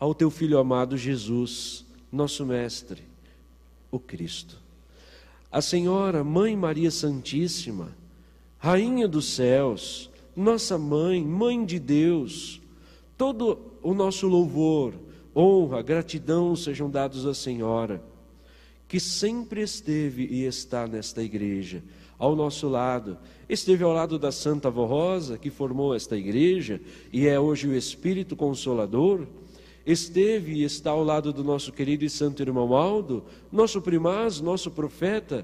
ao teu Filho amado Jesus, nosso Mestre, o Cristo. A Senhora, Mãe Maria Santíssima, Rainha dos céus, nossa Mãe, Mãe de Deus, todo o nosso louvor, honra, gratidão sejam dados à Senhora, que sempre esteve e está nesta igreja, ao nosso lado. Esteve ao lado da Santa Avó Rosa, que formou esta igreja, e é hoje o Espírito Consolador. Esteve e está ao lado do nosso querido e santo irmão Aldo, nosso primaz, nosso profeta,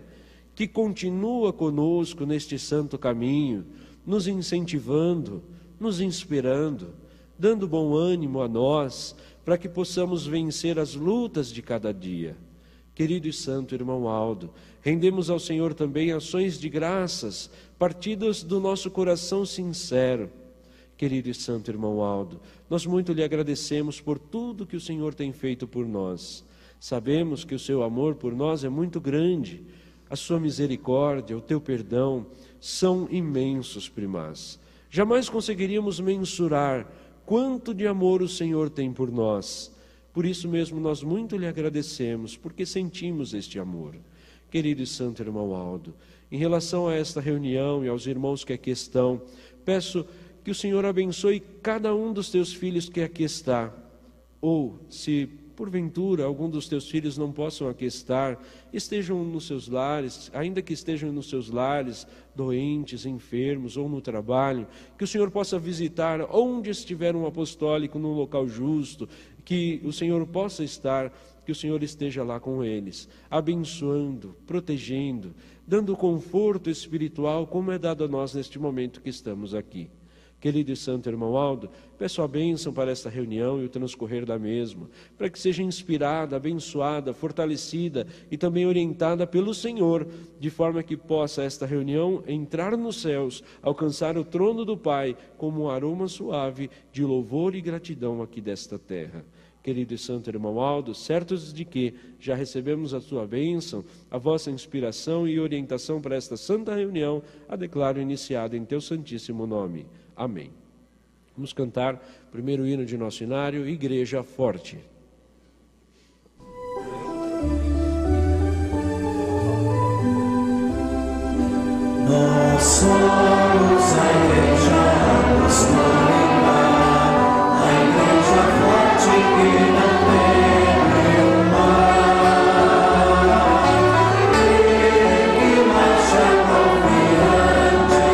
que continua conosco neste santo caminho, nos incentivando, nos inspirando, dando bom ânimo a nós, para que possamos vencer as lutas de cada dia. Querido e santo irmão Aldo, rendemos ao Senhor também ações de graças, partidas do nosso coração sincero. Querido e santo irmão Aldo, nós muito lhe agradecemos por tudo que o Senhor tem feito por nós. Sabemos que o seu amor por nós é muito grande, a sua misericórdia, o teu perdão são imensos, primaz. Jamais conseguiríamos mensurar quanto de amor o Senhor tem por nós. Por isso mesmo nós muito lhe agradecemos, porque sentimos este amor. Querido e santo irmão Aldo, em relação a esta reunião e aos irmãos que aqui estão, peço que o Senhor abençoe cada um dos teus filhos que aqui está. Ou, se porventura algum dos teus filhos não possam aqui estar, estejam nos seus lares, ainda que estejam nos seus lares, doentes, enfermos ou no trabalho, que o Senhor possa visitar onde estiver um apostólico num local justo, que o Senhor possa estar, que o Senhor esteja lá com eles, abençoando, protegendo, dando conforto espiritual, como é dado a nós neste momento que estamos aqui. Querido e santo irmão Aldo, peço a bênção para esta reunião e o transcorrer da mesma, para que seja inspirada, abençoada, fortalecida e também orientada pelo Senhor, de forma que possa esta reunião entrar nos céus, alcançar o trono do Pai, como um aroma suave de louvor e gratidão aqui desta terra. Querido e santo irmão Aldo, certos de que já recebemos a sua bênção, a vossa inspiração e orientação para esta santa reunião, a declaro iniciada em teu santíssimo nome. Amém. Vamos cantar o primeiro hino de nosso inário, Igreja Forte. Nós somos a Igreja Apostólica, a Igreja Forte que não tem mar, que marcha confiante,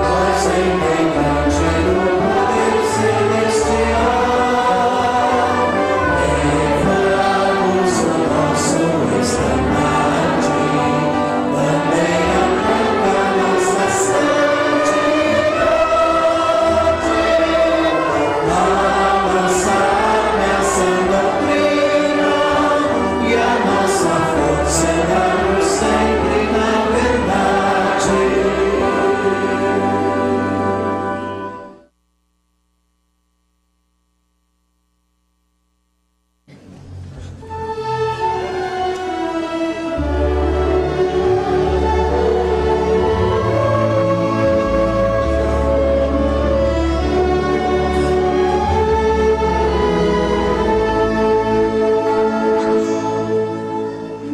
nós integrante do poder celestial, levamos o nosso estandarte, bandeira branca, nossa santidade, a nossa ameaça doutrina e a nossa força será sempre na verdade.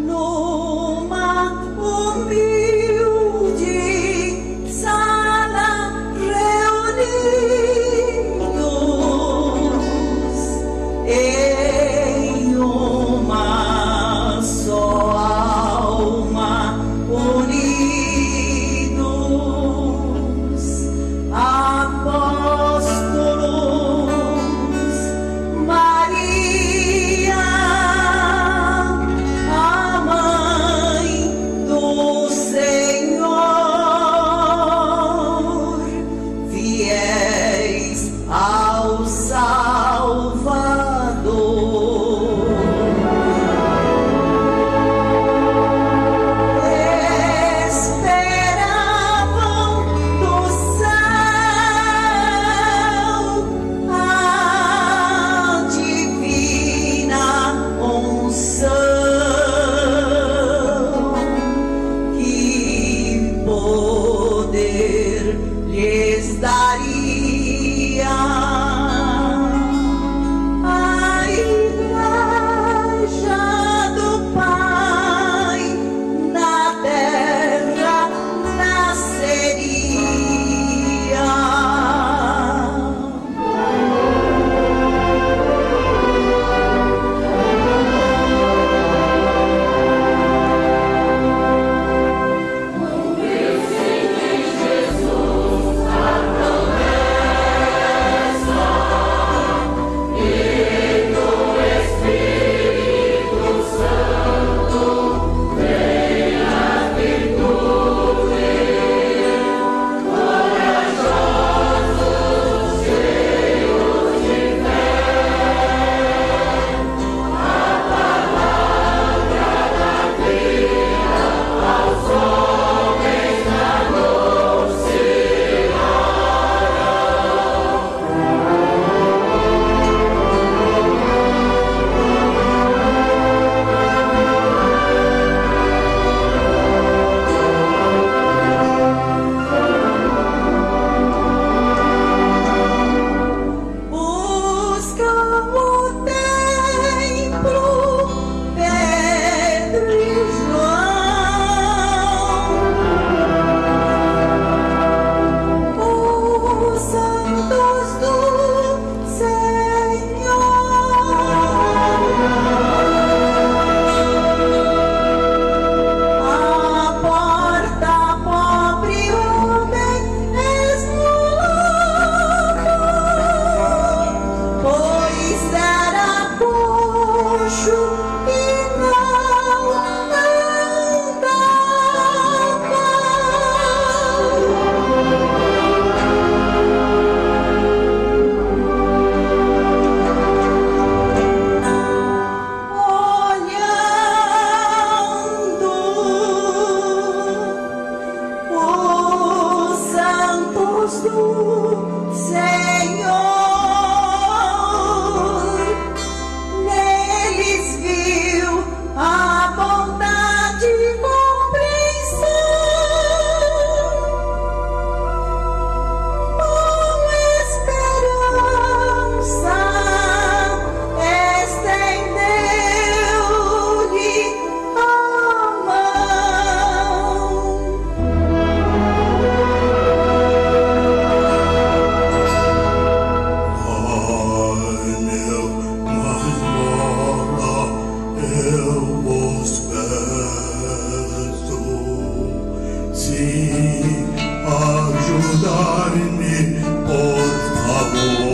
Numa humilde sala reunidos em uma só alma, unidos, apóstolos, Maria, a mãe do Senhor, fiéis ao Salvador, esperavam do céu a divina unção, que poder lhes daria a do Senhor, neles viu a bondade e compreensão, com esperança estendeu-lhe a mão. Eu vos peço, sim, ajudar-me, por favor.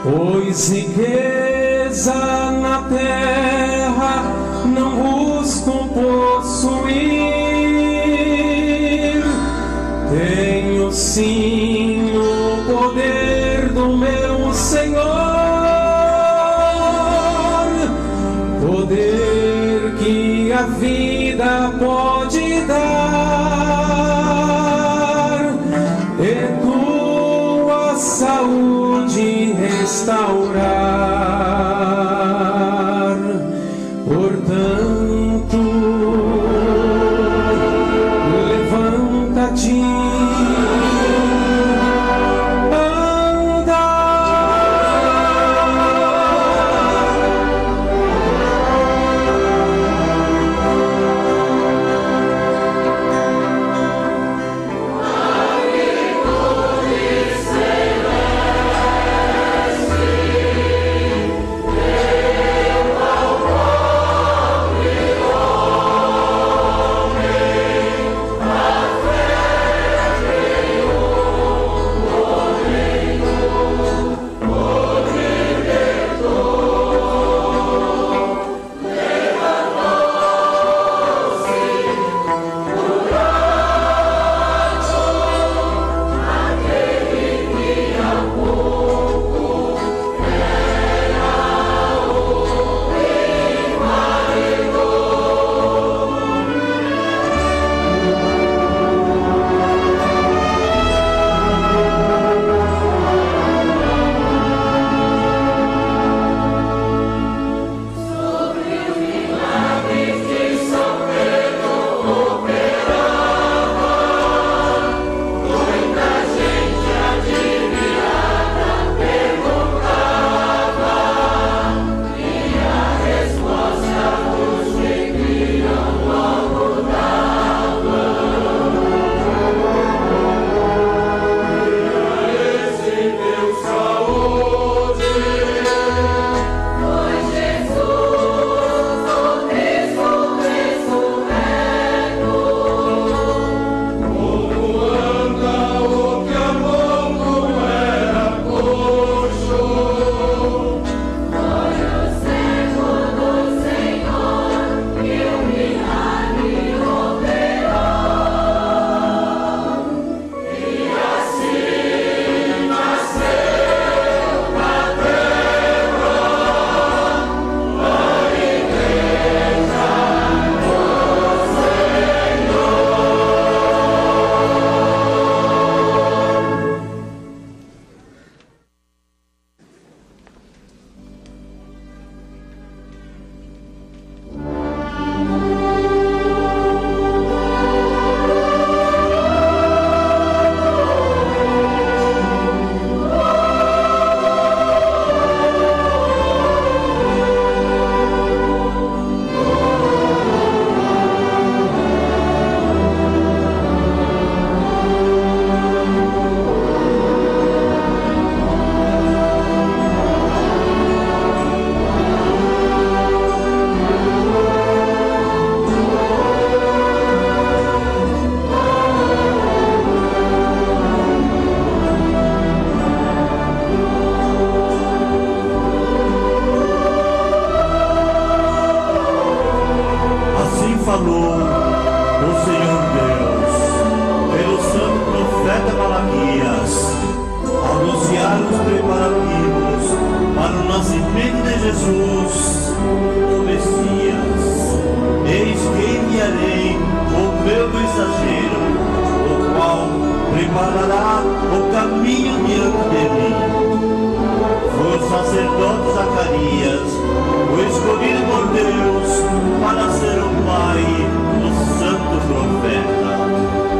Pois riqueza na terra não busco possuir. Tenho sim o poder do meu Senhor, poder que a vida pode dar, e tua saúde restaurar. Portanto, levanta-te, anda. preparará o caminho diante de mim. Foi o sacerdote Zacarias, o escolhido por Deus para ser o pai do santo profeta,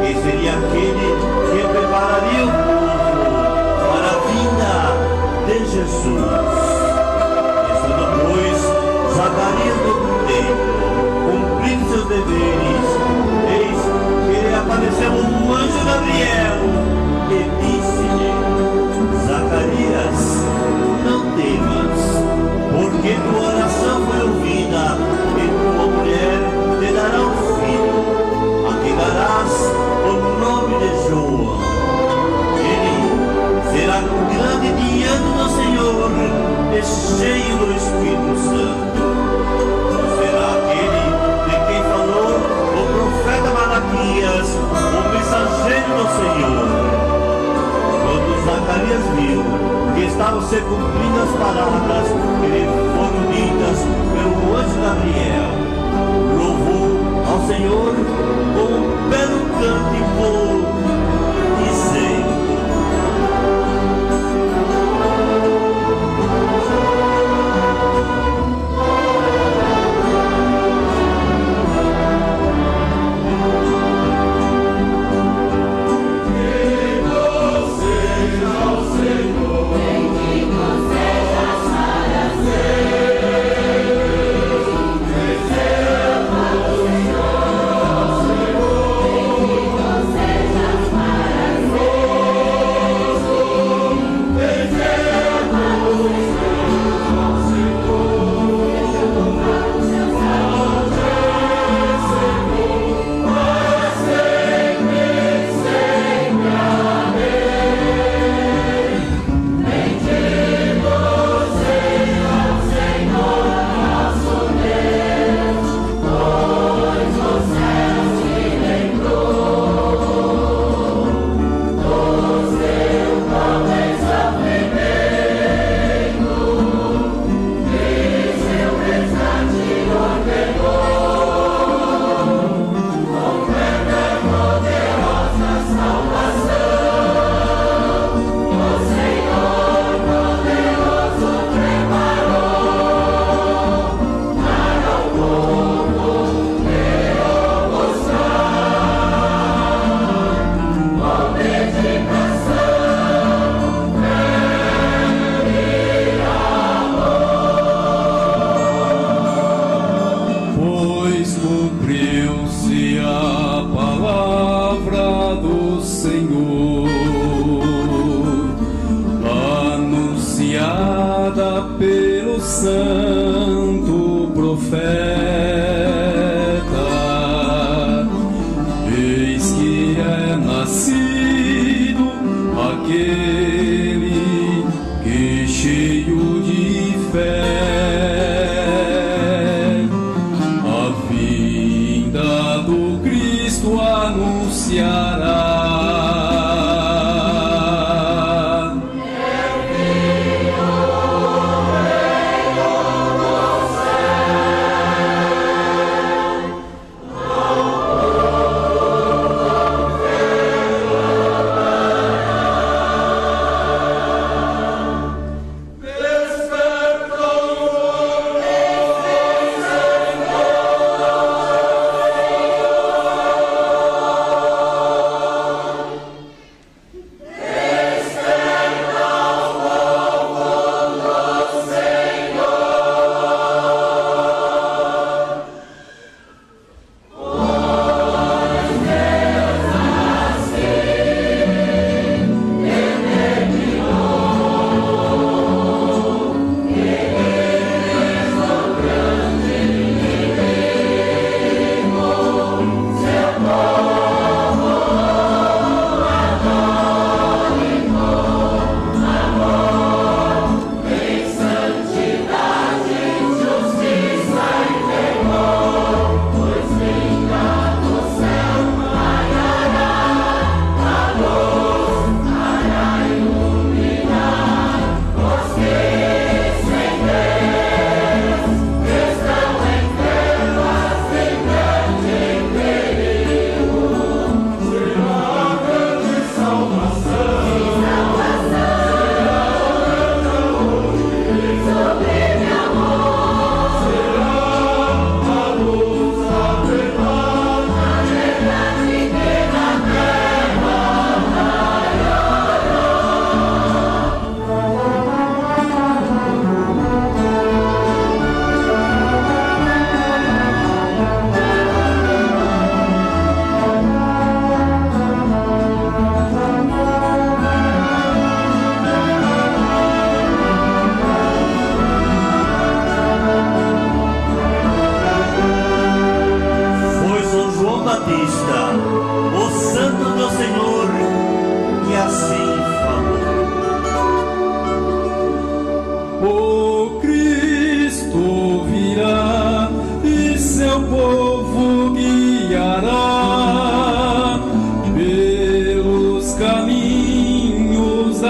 que seria aquele que prepararia o povo para a vinda de Jesus. Estando, pois, Zacarias no templo, cumprindo seus deveres, eis que lhe apareceu um anjo Gabriel e disse-lhe: Zacarias, não temas, porque tua oração foi ouvida, e tua mulher te dará um filho, a quem darás o nome de João. Ele será grande diante do Senhor e cheio do Espírito Santo. Será aquele de quem falou o profeta Malaquias, o mensageiro do Senhor. Quando Zacarias viu que estavam se cumprindo as palavras que lhe foram ditas pelo anjo Gabriel, louvou ao Senhor com um belo cântico, dizendo: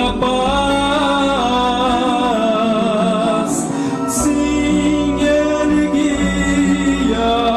a paz. Sim, Ele guiará.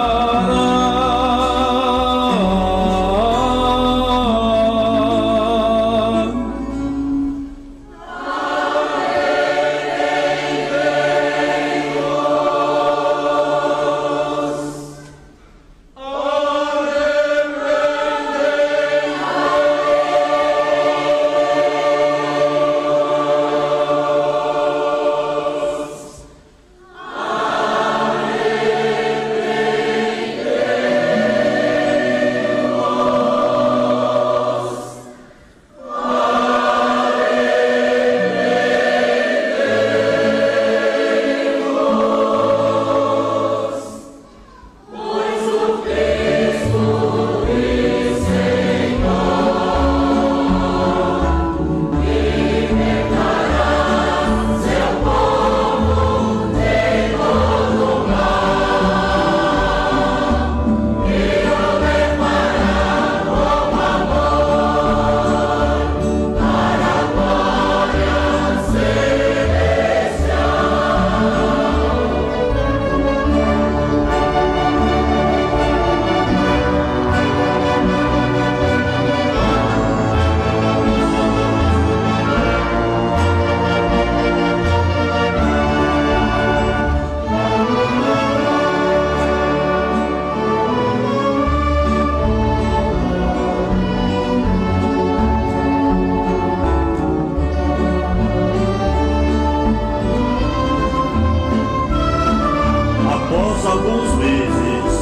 Alguns meses,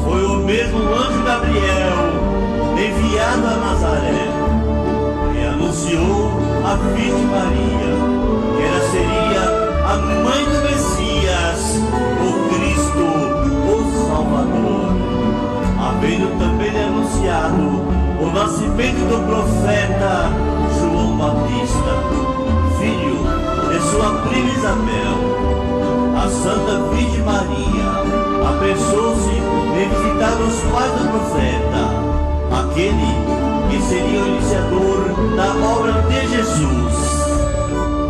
foi o mesmo anjo Gabriel enviado a Nazaré e anunciou a Virgem Maria que ela seria a mãe do Messias, o Cristo, o Salvador, havendo também anunciado o nascimento do profeta João Batista, filho de sua prima Isabel. A Santa Virgem Maria apressou-se em visitar os pais do profeta, aquele que seria o iniciador da obra de Jesus.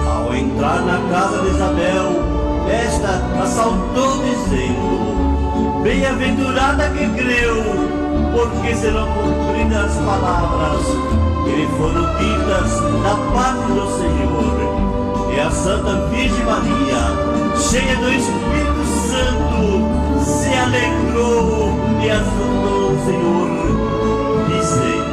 Ao entrar na casa de Isabel, esta a saudou dizendo: Bem-aventurada que creu, porque serão cumpridas as palavras que lhe foram ditas da parte do Senhor. E a Santa Virgem Maria, cheia do Espírito Santo, se alegrou e exaltou o Senhor, dizendo: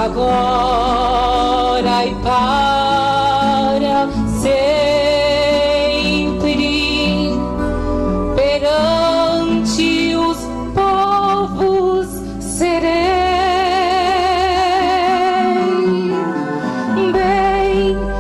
agora e para sempre, perante os povos serei bem-aventurada.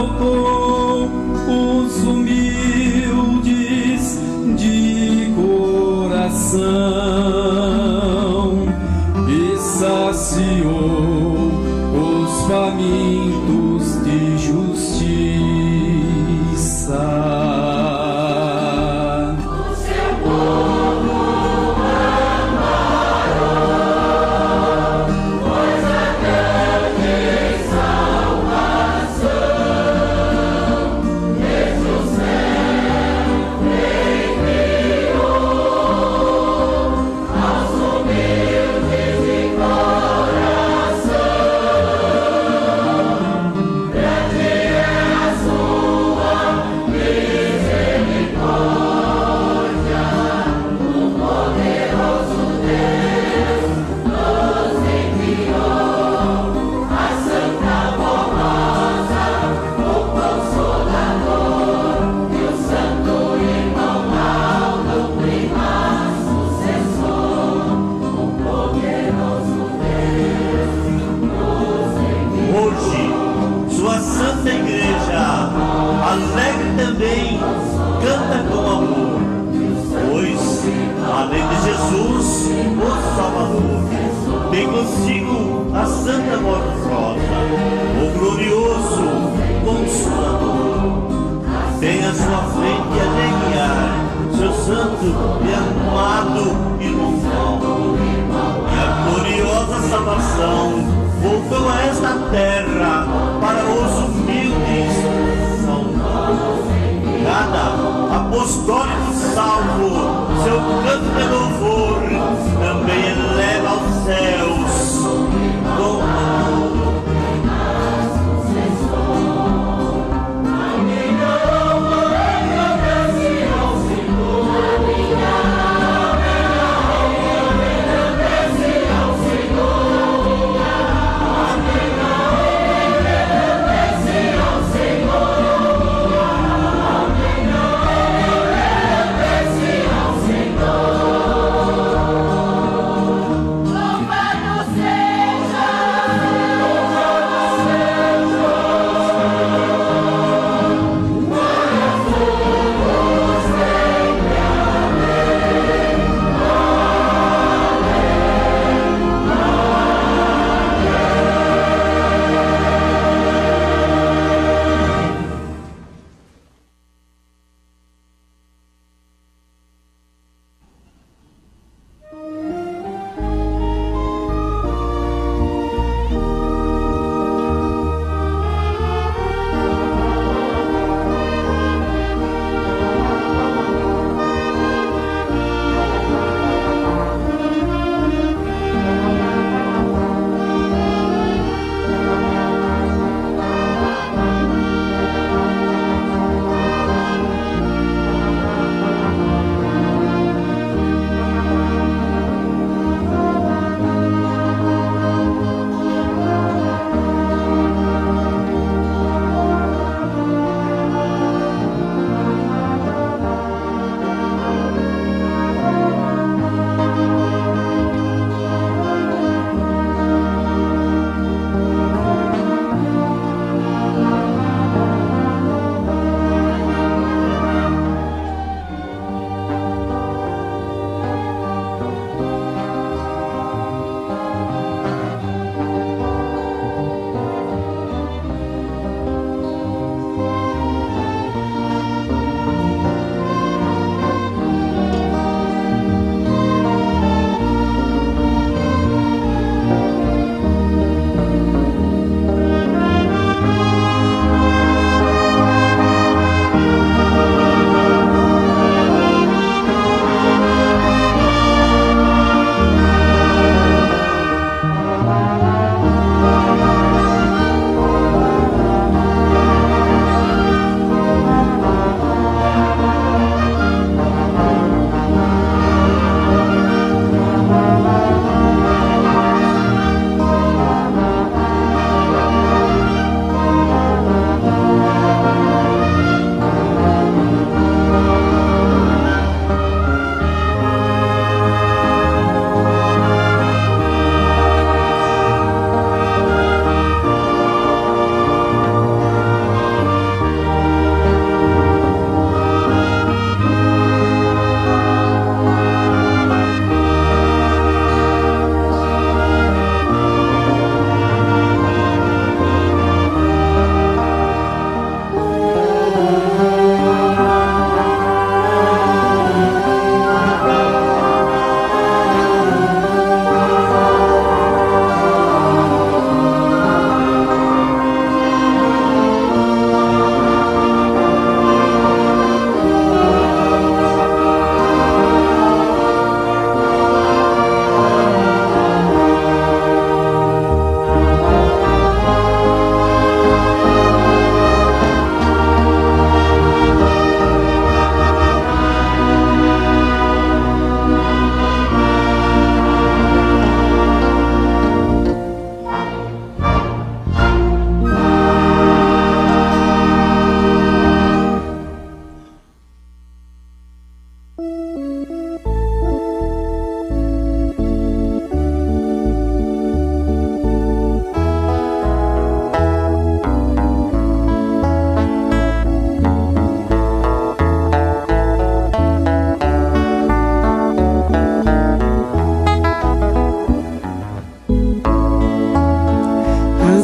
exaltou os humildes de coração e saciou os famintos de justiça.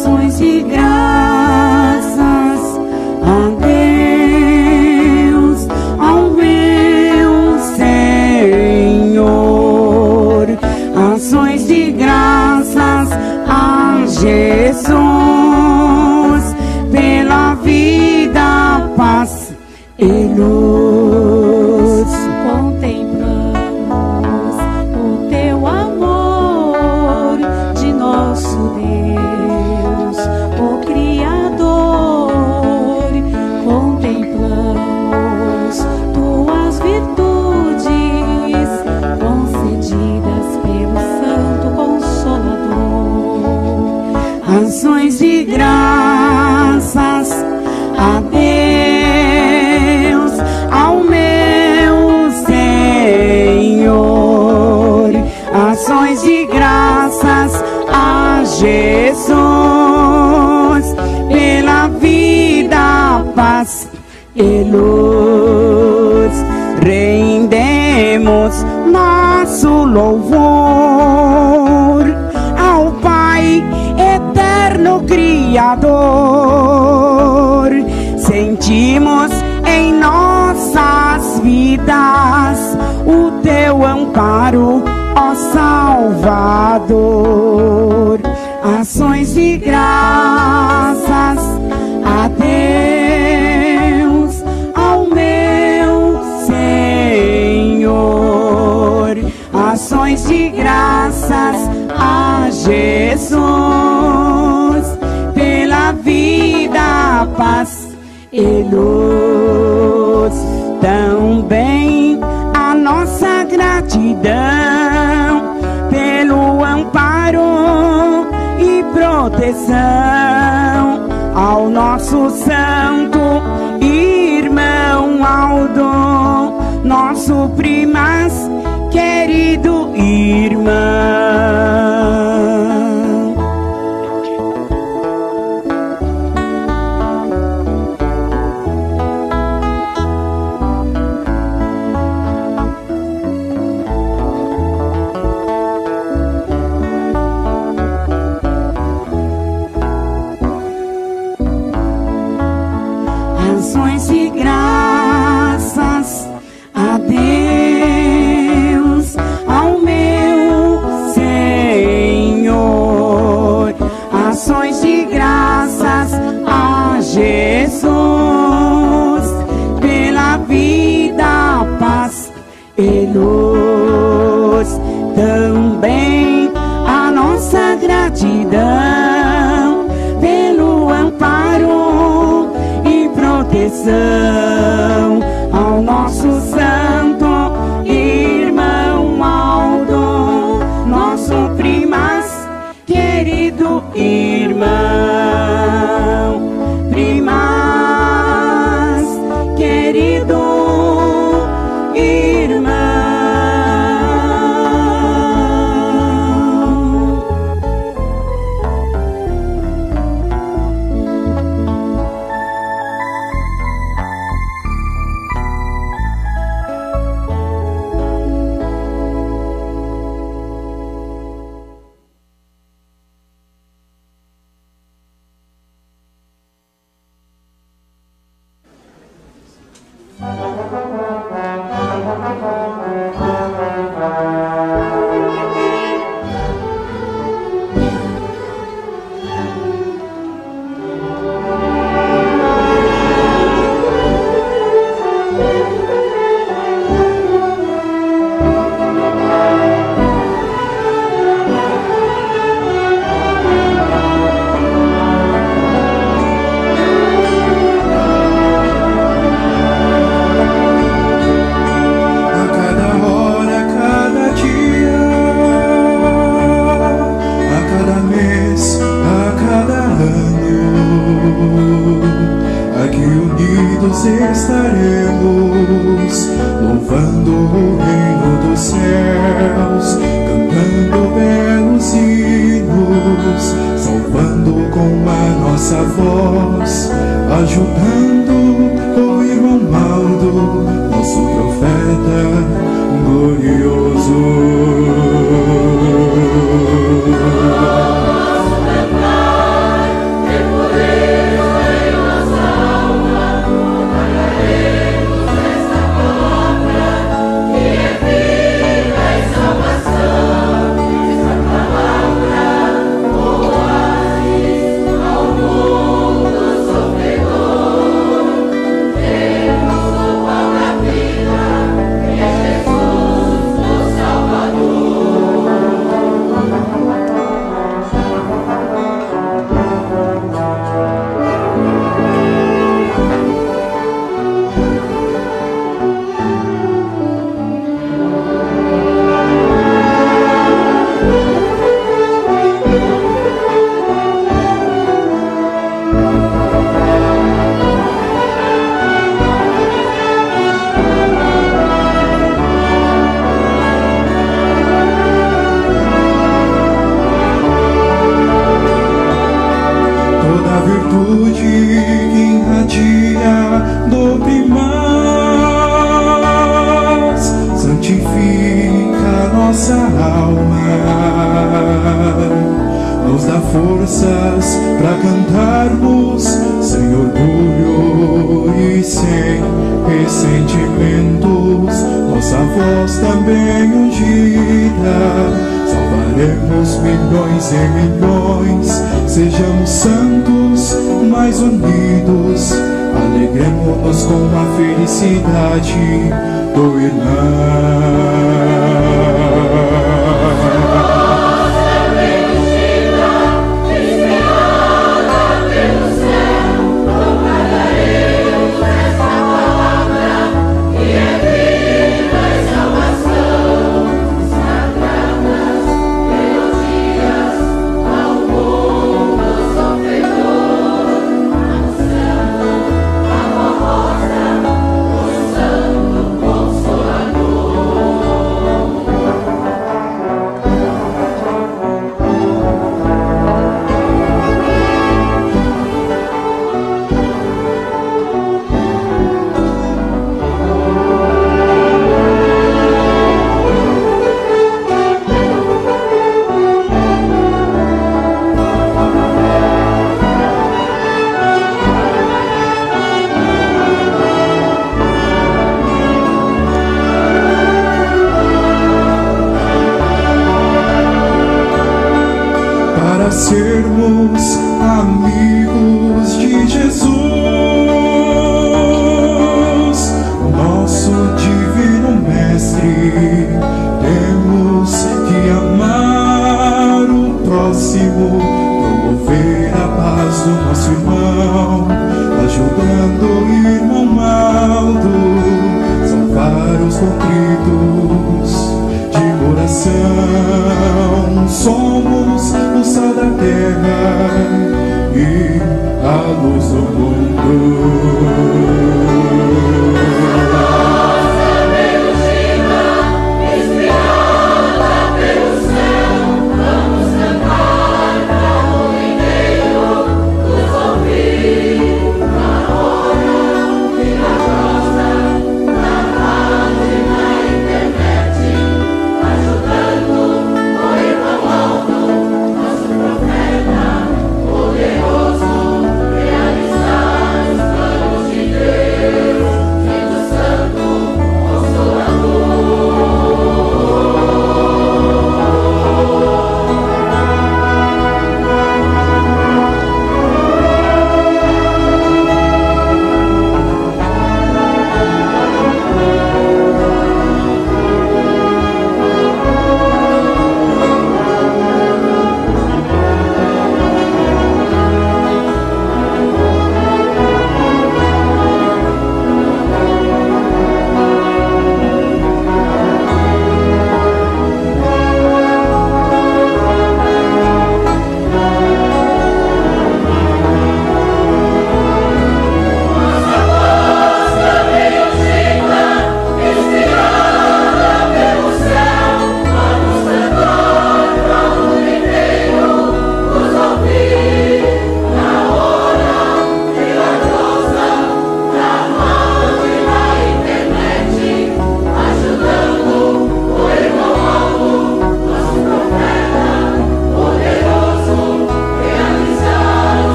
ações de graças a Deus, ao meu Senhor, ações de graças a Jesus, pela vida, paz e luz. Contemplamos o teu amor de nosso Deus, o Criador. Contemplamos tuas virtudes concedidas pelo Santo Consolador. Ações de graças a Deus, ao meu Senhor, ações de graças a Jesus, pela vida, paz e luz. Rendemos nosso louvor ao Pai eterno Criador. Sentimos em nossas vidas o teu amparo, ó Salvador. Ações de graças a Deus, ao meu Senhor, ações de graças a Jesus, pela vida, paz e luz. Também a nossa gratidão pelo amparo e proteção ao nosso santo irmão Aldo, nosso primaz querido irmão. Ações de graças a Deus, ao meu Senhor, ações de graças a Jesus, pela vida, paz e luz. Também a nossa gratidão pelo amparo e proteção ao nosso santo irmão Aldo, nosso primaz querido irmão. Primaz querido irmão. Estaremos louvando o reino dos céus, cantando belos hinos, salvando com a nossa voz, ajudando o irmão Aldo, nosso profeta glorioso. Vamos cantar que irradia do primaz, santifica nossa alma, nos dá forças para cantarmos sem orgulho e sem ressentimentos. Nossa voz também ungida, salvaremos milhões e milhões. Sejamos santos, mais unidos, alegremos-nos com a felicidade do irmão. Sermos amigos de Jesus, nosso divino mestre, temos que amar o próximo, promover a paz do nosso irmão, ajudando o irmão maldo, salvar os contritos de coração. Somos o sal da terra e a luz do mundo. Poderoso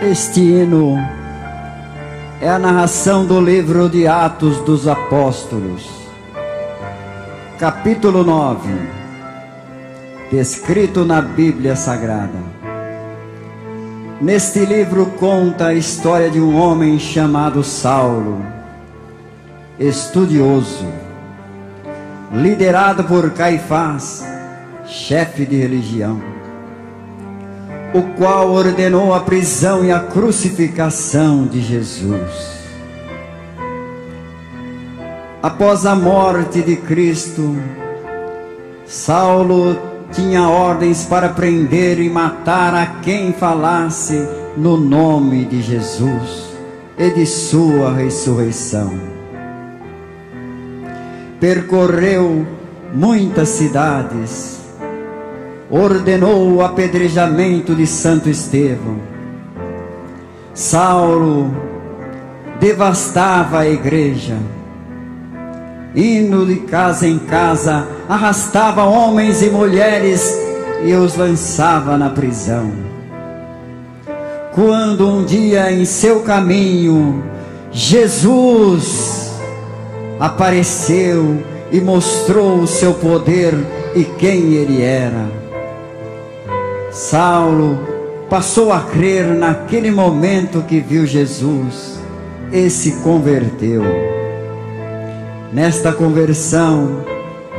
Este hino é a narração do livro de Atos dos Apóstolos, capítulo 9, descrito na Bíblia Sagrada. Neste livro conta a história de um homem chamado Saulo, estudioso, liderado por Caifás, chefe de religião, o qual ordenou a prisão e a crucificação de Jesus. Após a morte de Cristo, Saulo tinha ordens para prender e matar a quem falasse no nome de Jesus e de sua ressurreição. Percorreu muitas cidades, ordenou o apedrejamento de Santo Estevão. Saulo devastava a igreja, indo de casa em casa, arrastava homens e mulheres e os lançava na prisão. Quando um dia em seu caminho Jesus apareceu e mostrou o seu poder e quem ele era, Saulo passou a crer naquele momento que viu Jesus e se converteu. Nesta conversão,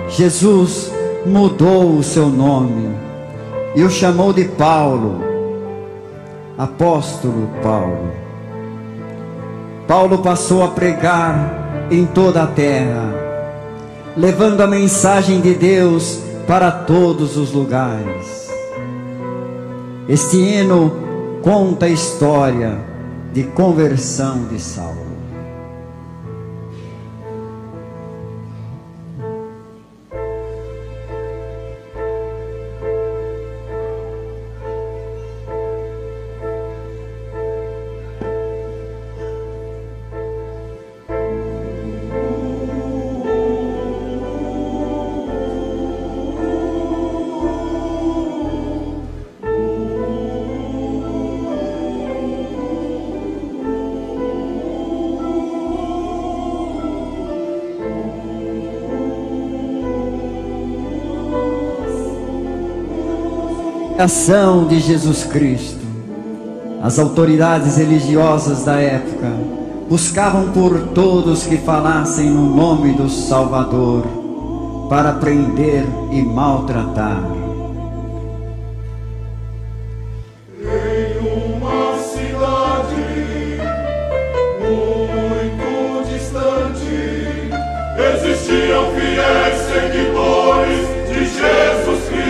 Jesus mudou o seu nome e o chamou de Paulo, apóstolo Paulo. Paulo passou a pregar em toda a terra, levando a mensagem de Deus para todos os lugares. Este hino conta a história de conversão de Saulo. Ação de Jesus Cristo. As autoridades religiosas da época buscavam por todos que falassem no nome do Salvador para prender e maltratar. Em uma cidade muito distante existiam fiéis seguidores de Jesus Cristo.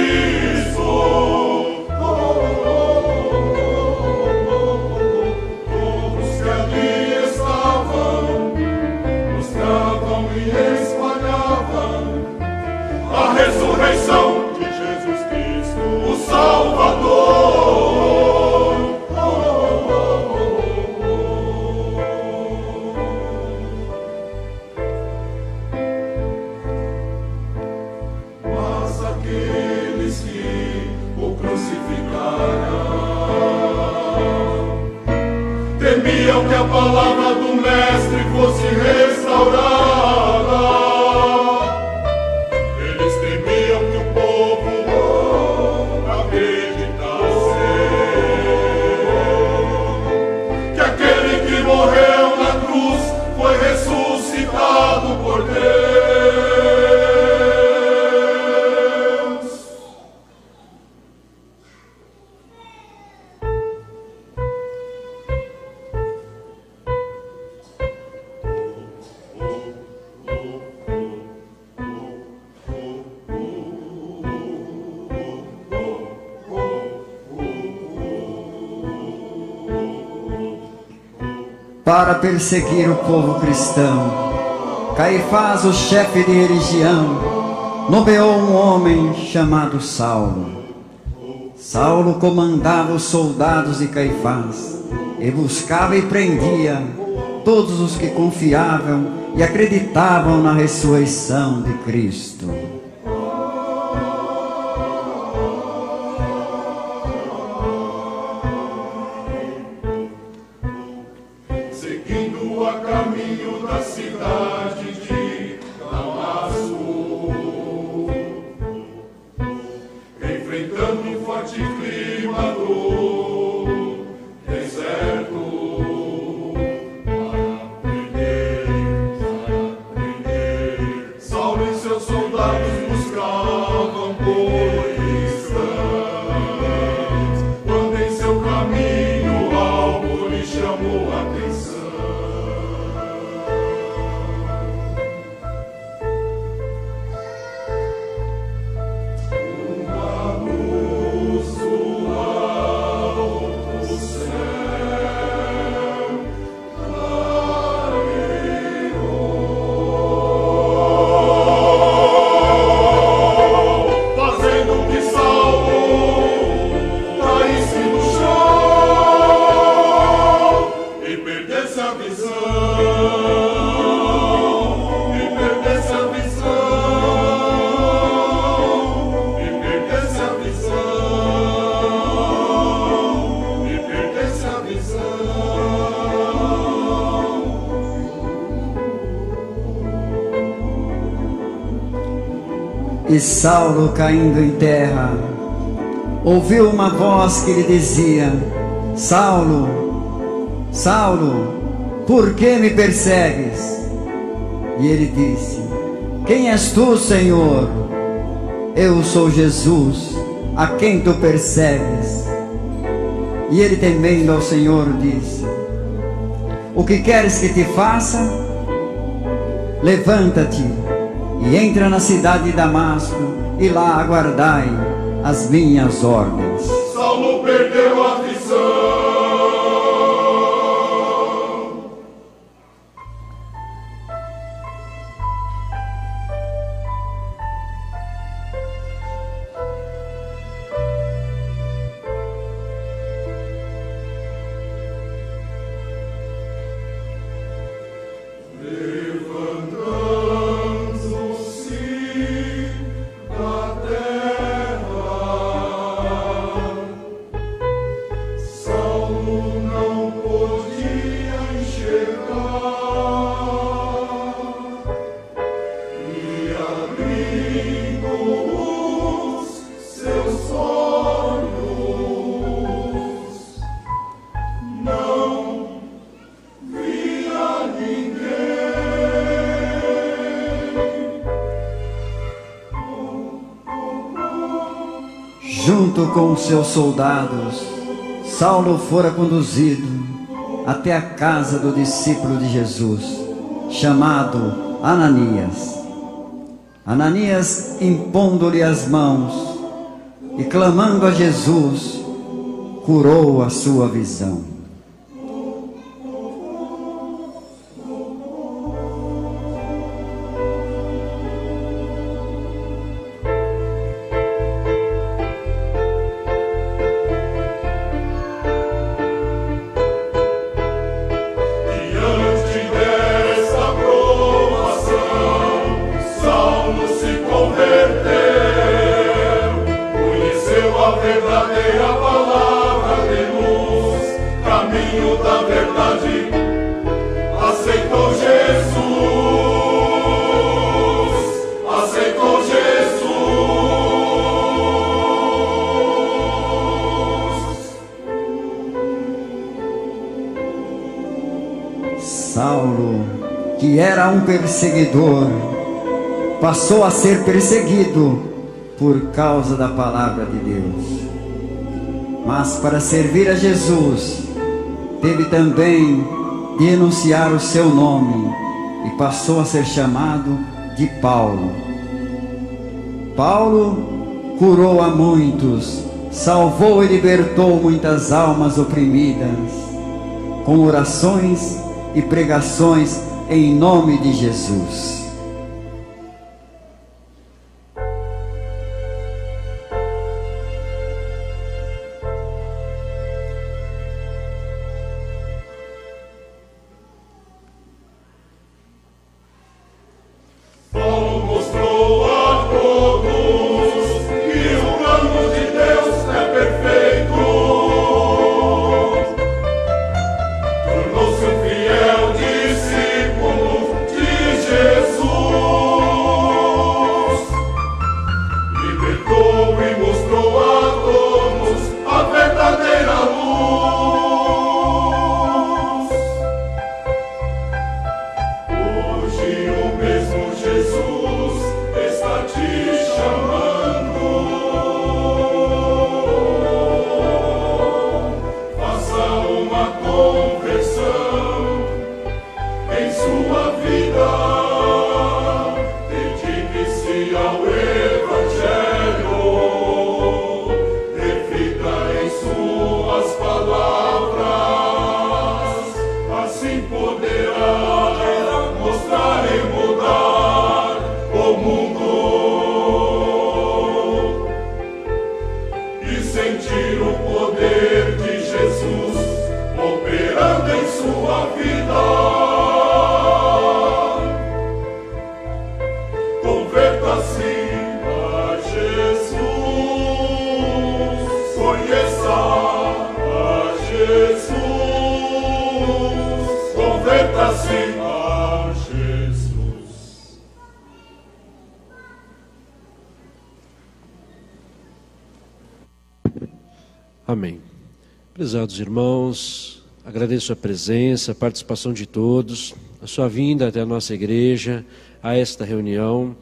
Ressurreição de Jesus Cristo, o Salvador. Mas aqueles que o crucificaram temiam que a palavra do Mestre fosse restaurada. Por Deus. Para perseguir o povo cristão, Caifás, o chefe de religião, nomeou um homem chamado Saulo. Saulo comandava os soldados de Caifás e buscava e prendia todos os que confiavam e acreditavam na ressurreição de Cristo. a caminho da cidade de Damasco, enfrentando um forte clima do deserto, para prender. Saulo e seus soldados buscavam por instantes, quando em seu caminho algo lhe chamou a atenção. Uma luz do alto céu clareou, fazendo que Saulo caísse no chão e perdesse a visão, e perdesse a visão, e perdesse a visão, e perdesse a visão. E Saulo, caindo em terra, ouviu uma voz que lhe dizia: Saulo, Saulo, por que me persegues? E ele disse: Quem és tu, Senhor? Eu sou Jesus, a quem tu persegues. E ele, temendo ao Senhor, disse: O que queres que te faça? Levanta-te e entra na cidade de Damasco, e lá aguardai as minhas ordens. Saulo perdeu a visão. Levantando-se da terra, Saulo não podia enxergar, e abrindo os seus olhos, não via ninguém. Junto com os seus soldados, Saulo fora conduzido até a casa do discípulo de Jesus, chamado Ananias. Ananias, impondo-lhe as mãos e clamando a Jesus, curou a sua visão. Diante desta provação, Saulo se converteu, conheceu a verdadeira palavra de luz, caminho da verdade, aceitou Jesus, aceitou Jesus. Saulo, que era um perseguidor, passou a ser perseguido por causa da palavra de Deus. Mas para servir a Jesus, teve também de enunciar o seu nome e passou a ser chamado de Paulo. Paulo curou a muitos, salvou e libertou muitas almas oprimidas, com orações e pregações em nome de Jesus. Paulo mostrou a todos que o plano de Deus é perfeito. Tornou-se um fiel discípulo poderá mostrar e mudar o mundo e sentir o poder de Jesus operando em sua vida. Converta-se a Jesus, conheça a Jesus, converta-se a Jesus. Amém. Prezados irmãos, agradeço a presença, a participação de todos, a sua vinda até a nossa igreja, a esta reunião.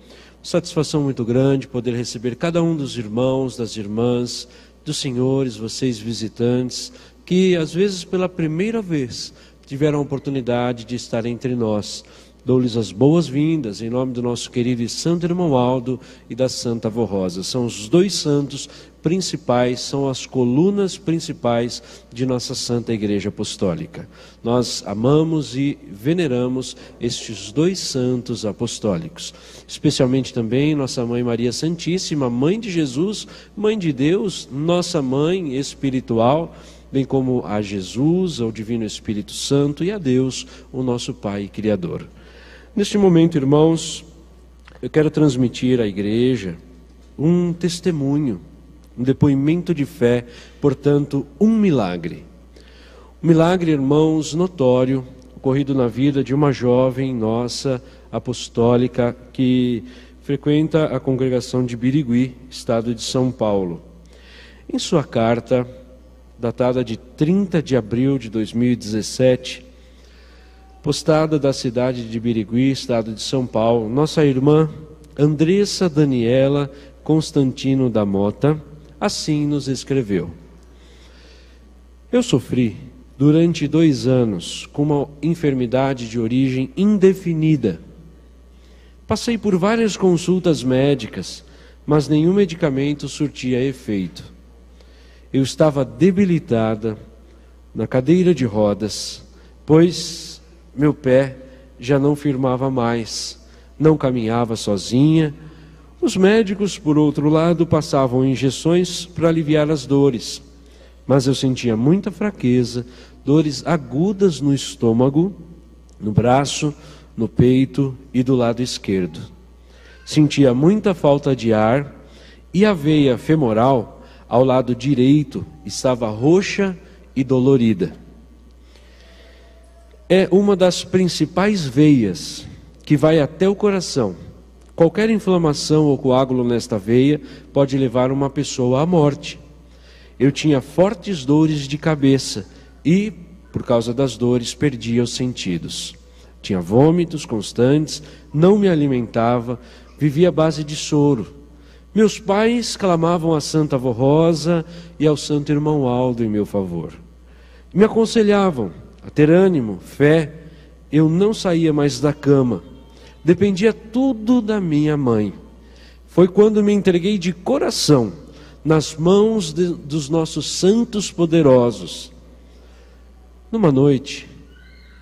Satisfação muito grande poder receber cada um dos irmãos, das irmãs, dos senhores, vocês visitantes, que às vezes pela primeira vez tiveram a oportunidade de estar entre nós. Dou-lhes as boas-vindas em nome do nosso querido e santo irmão Aldo e da Santa Avó Rosa. São os dois santos principais, são as colunas principais de nossa Santa Igreja Apostólica. Nós amamos e veneramos estes dois santos apostólicos. Especialmente também nossa Mãe Maria Santíssima, Mãe de Jesus, Mãe de Deus, nossa Mãe espiritual, bem como a Jesus, ao Divino Espírito Santo e a Deus, o nosso Pai Criador. Neste momento, irmãos, eu quero transmitir à igreja um testemunho, um depoimento de fé, portanto, um milagre. Um milagre, irmãos, notório, ocorrido na vida de uma jovem nossa apostólica que frequenta a congregação de Birigui, estado de São Paulo. Em sua carta, datada de 30 de abril de 2017, postada da cidade de Birigui, estado de São Paulo, nossa irmã Andressa Daniela Constantino da Mota, assim nos escreveu: eu sofri durante 2 anos com uma enfermidade de origem indefinida. Passei por várias consultas médicas, mas nenhum medicamento surtia efeito. Eu estava debilitada na cadeira de rodas, pois meu pé já não firmava mais, não caminhava sozinha. Os médicos, por outro lado, passavam injeções para aliviar as dores, mas eu sentia muita fraqueza, dores agudas no estômago, no braço, no peito e do lado esquerdo. Sentia muita falta de ar e a veia femoral ao lado direito estava roxa e dolorida. É uma das principais veias que vai até o coração. Qualquer inflamação ou coágulo nesta veia pode levar uma pessoa à morte. Eu tinha fortes dores de cabeça e, por causa das dores, perdia os sentidos. Tinha vômitos constantes, não me alimentava, vivia à base de soro. Meus pais clamavam a Santa Avó Rosa e ao Santo Irmão Aldo em meu favor. Me aconselhavam a ter ânimo, fé. Eu não saía mais da cama. Dependia tudo da minha mãe. Foi quando me entreguei de coração nas mãos dos nossos santos poderosos. Numa noite,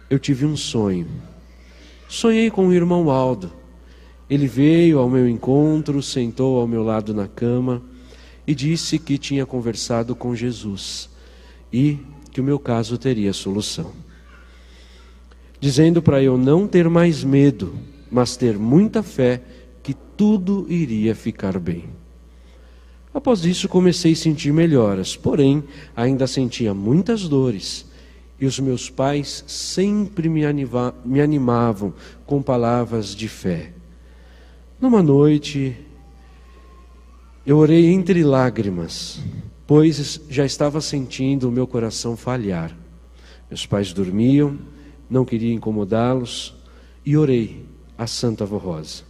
eu tive um sonho. Sonhei com o irmão Aldo. Ele veio ao meu encontro, sentou ao meu lado na cama e disse que tinha conversado com Jesus e que o meu caso teria solução. Dizendo para eu não ter mais medo, mas ter muita fé que tudo iria ficar bem. Após isso comecei a sentir melhoras, porém ainda sentia muitas dores. E os meus pais sempre me animavam com palavras de fé. Numa noite, eu orei entre lágrimas, pois já estava sentindo o meu coração falhar. Meus pais dormiam, não queria incomodá-los, e orei a Santa Avó Rosa,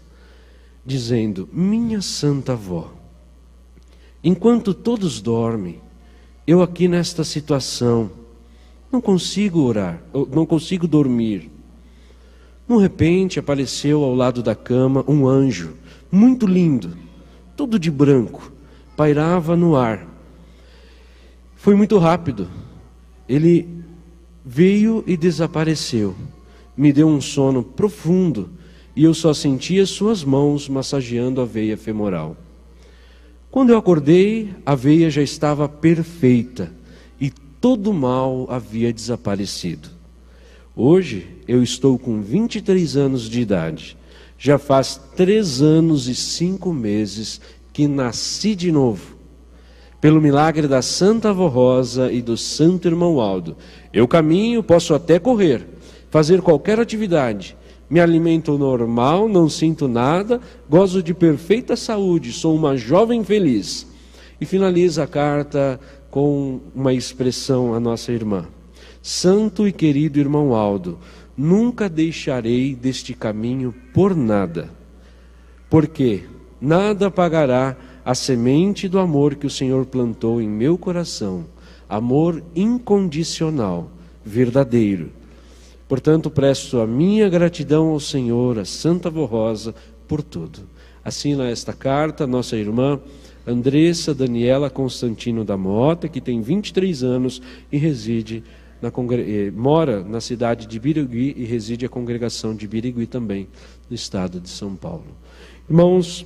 dizendo: minha Santa Avó, enquanto todos dormem, eu aqui nesta situação, não consigo orar, não consigo dormir. De repente apareceu ao lado da cama um anjo, muito lindo, todo de branco, pairava no ar. Foi muito rápido, ele veio e desapareceu. me deu um sono profundo e eu só sentia suas mãos massageando a veia femoral. Quando eu acordei, a veia já estava perfeita e todo o mal havia desaparecido. Hoje eu estou com 23 anos de idade. Já faz 3 anos e 5 meses que nasci de novo. Pelo milagre da Santa Avó Rosa e do Santo Irmão Aldo, eu caminho, posso até correr, fazer qualquer atividade. Me alimento normal, não sinto nada, gozo de perfeita saúde, sou uma jovem feliz. E finaliza a carta com uma expressão à nossa irmã. Santo e querido irmão Aldo, nunca deixarei deste caminho por nada, porque nada pagará a semente do amor que o Senhor plantou em meu coração, amor incondicional, verdadeiro. Portanto, presto a minha gratidão ao Senhor, a Santa Avó Rosa, por tudo. Assina esta carta nossa irmã Andressa Daniela Constantino da Mota, que tem 23 anos e mora na cidade de Birigui e reside a congregação de Birigui também, no estado de São Paulo. Irmãos,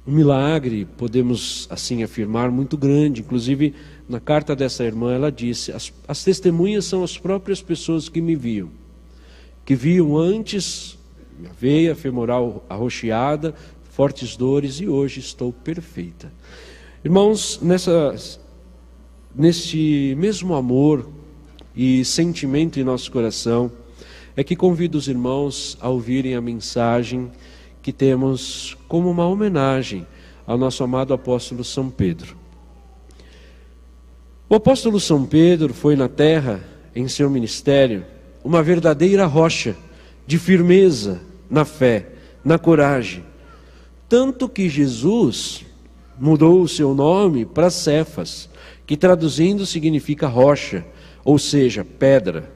um milagre, podemos assim afirmar, muito grande. Inclusive, na carta dessa irmã, ela disse, as testemunhas são as próprias pessoas que me viam, que viam antes minha veia femoral arroxeada, fortes dores, e hoje estou perfeita. Irmãos, neste mesmo amor e sentimento em nosso coração, é que convido os irmãos a ouvirem a mensagem que temos como uma homenagem ao nosso amado apóstolo São Pedro. O apóstolo São Pedro foi na terra, em seu ministério, uma verdadeira rocha de firmeza na fé, na coragem. Tanto que Jesus mudou o seu nome para Cefas, que traduzindo significa rocha, ou seja, pedra.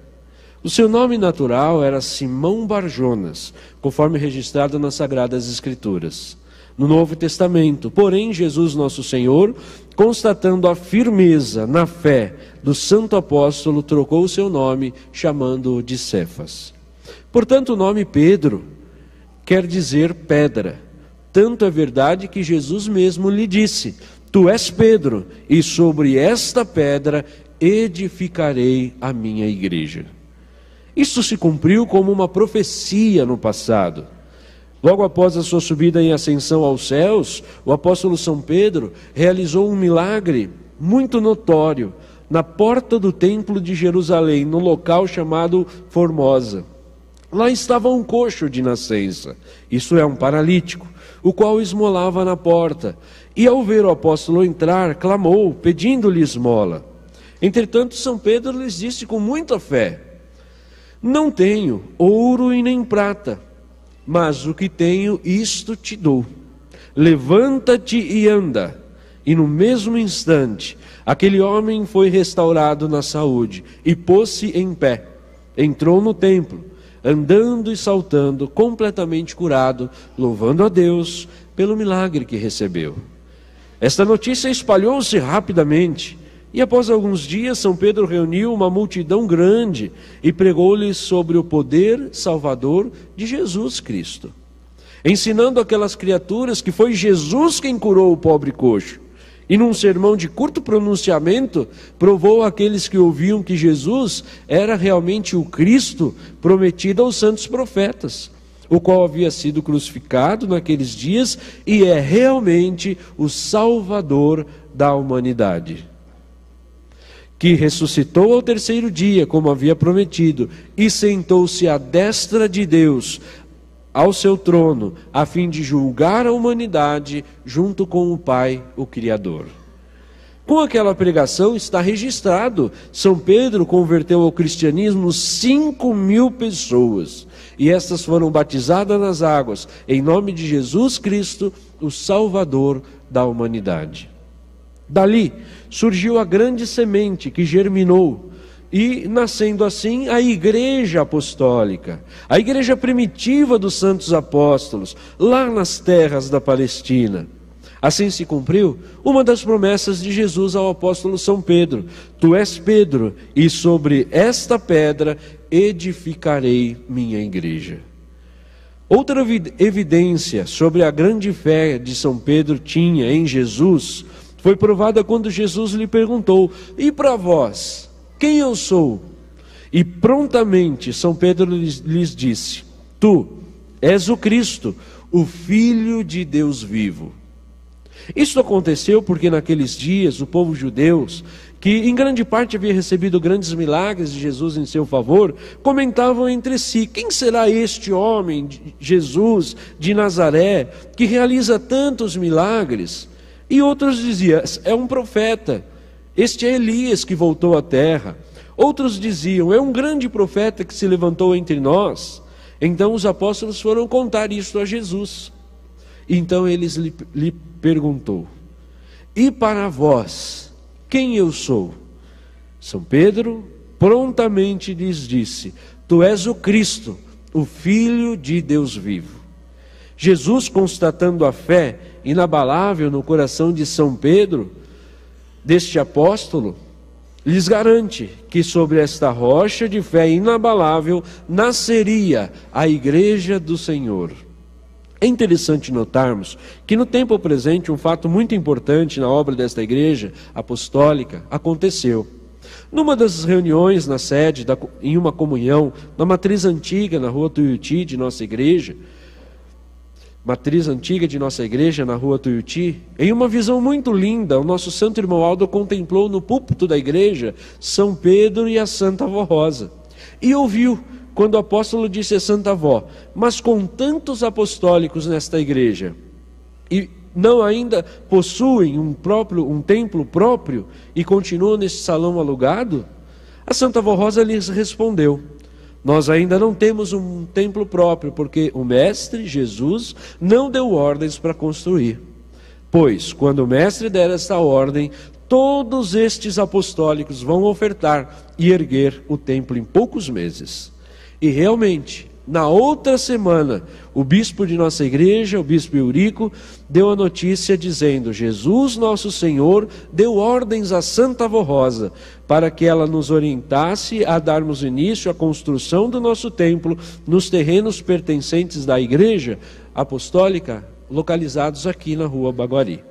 O seu nome natural era Simão Barjonas, conforme registrado nas Sagradas Escrituras. No Novo Testamento, porém, Jesus nosso Senhor, constatando a firmeza na fé do santo apóstolo, trocou o seu nome, chamando-o de Cefas. Portanto, o nome Pedro quer dizer pedra. Tanto é verdade que Jesus mesmo lhe disse, tu és Pedro, e sobre esta pedra edificarei a minha igreja. Isso se cumpriu como uma profecia no passado. Logo após a sua subida em ascensão aos céus, o apóstolo São Pedro realizou um milagre muito notório na porta do templo de Jerusalém, no local chamado Formosa. Lá estava um coxo de nascença, isso é, um paralítico, o qual esmolava na porta. E ao ver o apóstolo entrar, clamou, pedindo-lhe esmola. Entretanto, São Pedro lhes disse com muita fé, não tenho ouro e nem prata, mas o que tenho, isto te dou. Levanta-te e anda. E no mesmo instante, aquele homem foi restaurado na saúde e pôs-se em pé. Entrou no templo, andando e saltando, completamente curado, louvando a Deus pelo milagre que recebeu. Esta notícia espalhou-se rapidamente. E após alguns dias, São Pedro reuniu uma multidão grande e pregou-lhes sobre o poder salvador de Jesus Cristo, ensinando aquelas criaturas que foi Jesus quem curou o pobre coxo. E num sermão de curto pronunciamento, provou àqueles que ouviam que Jesus era realmente o Cristo prometido aos santos profetas, o qual havia sido crucificado naqueles dias e é realmente o Salvador da humanidade, que ressuscitou ao terceiro dia, como havia prometido, e sentou-se à destra de Deus, ao seu trono, a fim de julgar a humanidade junto com o Pai, o Criador. Com aquela pregação está registrado, São Pedro converteu ao cristianismo 5.000 pessoas, e estas foram batizadas nas águas, em nome de Jesus Cristo, o Salvador da humanidade. Dali surgiu a grande semente que germinou e, nascendo assim, a Igreja Apostólica, a igreja primitiva dos santos apóstolos, lá nas terras da Palestina. Assim se cumpriu uma das promessas de Jesus ao apóstolo São Pedro: Tu és Pedro, e sobre esta pedra edificarei minha igreja. Outra evidência sobre a grande fé de São Pedro tinha em Jesus foi provada quando Jesus lhe perguntou: E para vós, quem eu sou? E prontamente São Pedro lhes disse: Tu és o Cristo, o Filho de Deus vivo. Isso aconteceu porque naqueles dias o povo judeu, que em grande parte havia recebido grandes milagres de Jesus em seu favor, comentavam entre si: quem será este homem, Jesus de Nazaré, que realiza tantos milagres? E outros diziam: é um profeta, este é Elias que voltou à terra. Outros diziam: é um grande profeta que se levantou entre nós. Então os apóstolos foram contar isto a Jesus. Então eles lhe perguntou: e para vós, quem eu sou? São Pedro prontamente lhes disse: Tu és o Cristo, o Filho de Deus vivo. Jesus, constatando a fé inabalável no coração de São Pedro, deste apóstolo, lhes garante que sobre esta rocha de fé inabalável nasceria a Igreja do Senhor. É interessante notarmos que no tempo presente um fato muito importante na obra desta igreja apostólica aconteceu. Numa das reuniões na sede, em uma comunhão, na matriz antiga na rua Tuiuti de nossa igreja, na rua Tuiuti, em uma visão muito linda, o nosso santo irmão Aldo contemplou no púlpito da igreja São Pedro e a Santa Avó Rosa, e ouviu quando o apóstolo disse a Santa Avó: mas com tantos apostólicos nesta igreja, e não ainda possuem um templo próprio e continuam neste salão alugado? A Santa Avó Rosa lhes respondeu: nós ainda não temos um templo próprio, porque o Mestre Jesus não deu ordens para construir. Pois, quando o Mestre der esta ordem, todos estes apostólicos vão ofertar e erguer o templo em poucos meses. E realmente, na outra semana, o bispo de nossa igreja, o bispo Eurico, deu a notícia dizendo: Jesus nosso Senhor deu ordens à Santa Avó Rosa para que ela nos orientasse a darmos início à construção do nosso templo nos terrenos pertencentes da igreja apostólica, localizados aqui na rua Baguari.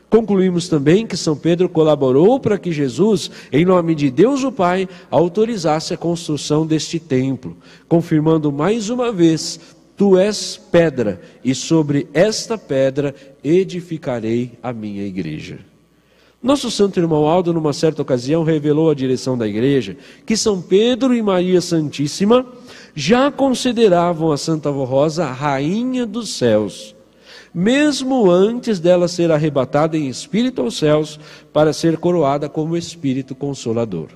Concluímos também que São Pedro colaborou para que Jesus, em nome de Deus o Pai, autorizasse a construção deste templo, confirmando mais uma vez: Tu és pedra, e sobre esta pedra edificarei a minha igreja. Nosso santo irmão Aldo, numa certa ocasião, revelou à direção da igreja que São Pedro e Maria Santíssima já consideravam a Santa Avó Rosa a rainha dos céus, mesmo antes dela ser arrebatada em espírito aos céus para ser coroada como Espírito Consolador.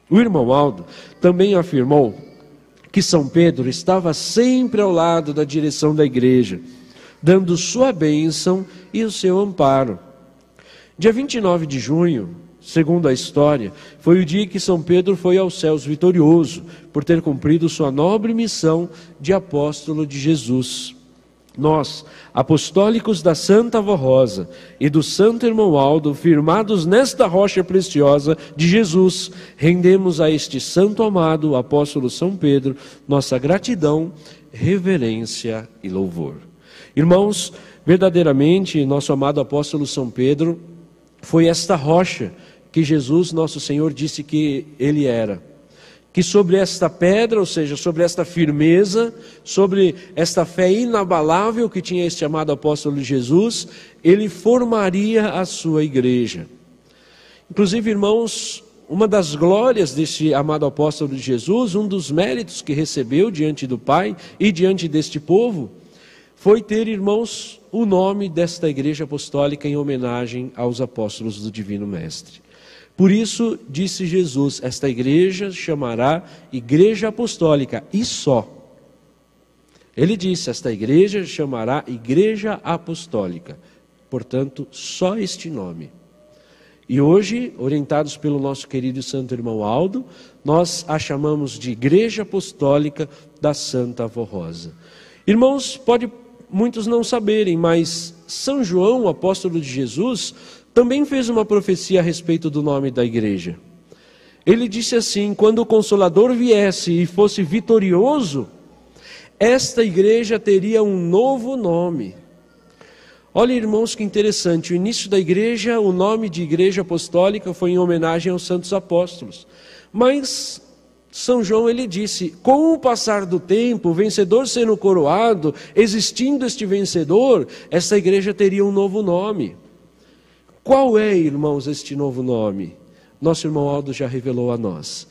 O irmão Aldo também afirmou que São Pedro estava sempre ao lado da direção da igreja, dando sua bênção e o seu amparo. Dia 29 de junho, segundo a história, foi o dia que São Pedro foi aos céus vitorioso, por ter cumprido sua nobre missão de apóstolo de Jesus. Nós, apostólicos da Santa Avó Rosa e do Santo Irmão Aldo, firmados nesta rocha preciosa de Jesus, rendemos a este santo amado, o apóstolo São Pedro, nossa gratidão, reverência e louvor. Irmãos, verdadeiramente, nosso amado apóstolo São Pedro foi esta rocha que Jesus, nosso Senhor, disse que ele era. Que sobre esta pedra, ou seja, sobre esta firmeza, sobre esta fé inabalável que tinha este amado apóstolo de Jesus, ele formaria a sua igreja. Inclusive, irmãos, uma das glórias deste amado apóstolo de Jesus, um dos méritos que recebeu diante do Pai e diante deste povo, foi ter, irmãos, o nome desta igreja apostólica em homenagem aos apóstolos do Divino Mestre. Por isso, disse Jesus, esta igreja chamará Igreja Apostólica, e só. Ele disse, esta igreja chamará Igreja Apostólica. Portanto, só este nome. E hoje, orientados pelo nosso querido e santo irmão Aldo, nós a chamamos de Igreja Apostólica da Santa Avó Rosa. Irmãos, pode muitos não saberem, mas São João, o apóstolo de Jesus, também fez uma profecia a respeito do nome da igreja. Ele disse assim: quando o Consolador viesse e fosse vitorioso, esta igreja teria um novo nome. Olha, irmãos, que interessante, o início da igreja, o nome de igreja apostólica foi em homenagem aos santos apóstolos. Mas São João, ele disse, com o passar do tempo, o vencedor sendo coroado, existindo este vencedor, essa igreja teria um novo nome. Qual é, irmãos, este novo nome? Nosso irmão Aldo já revelou a nós.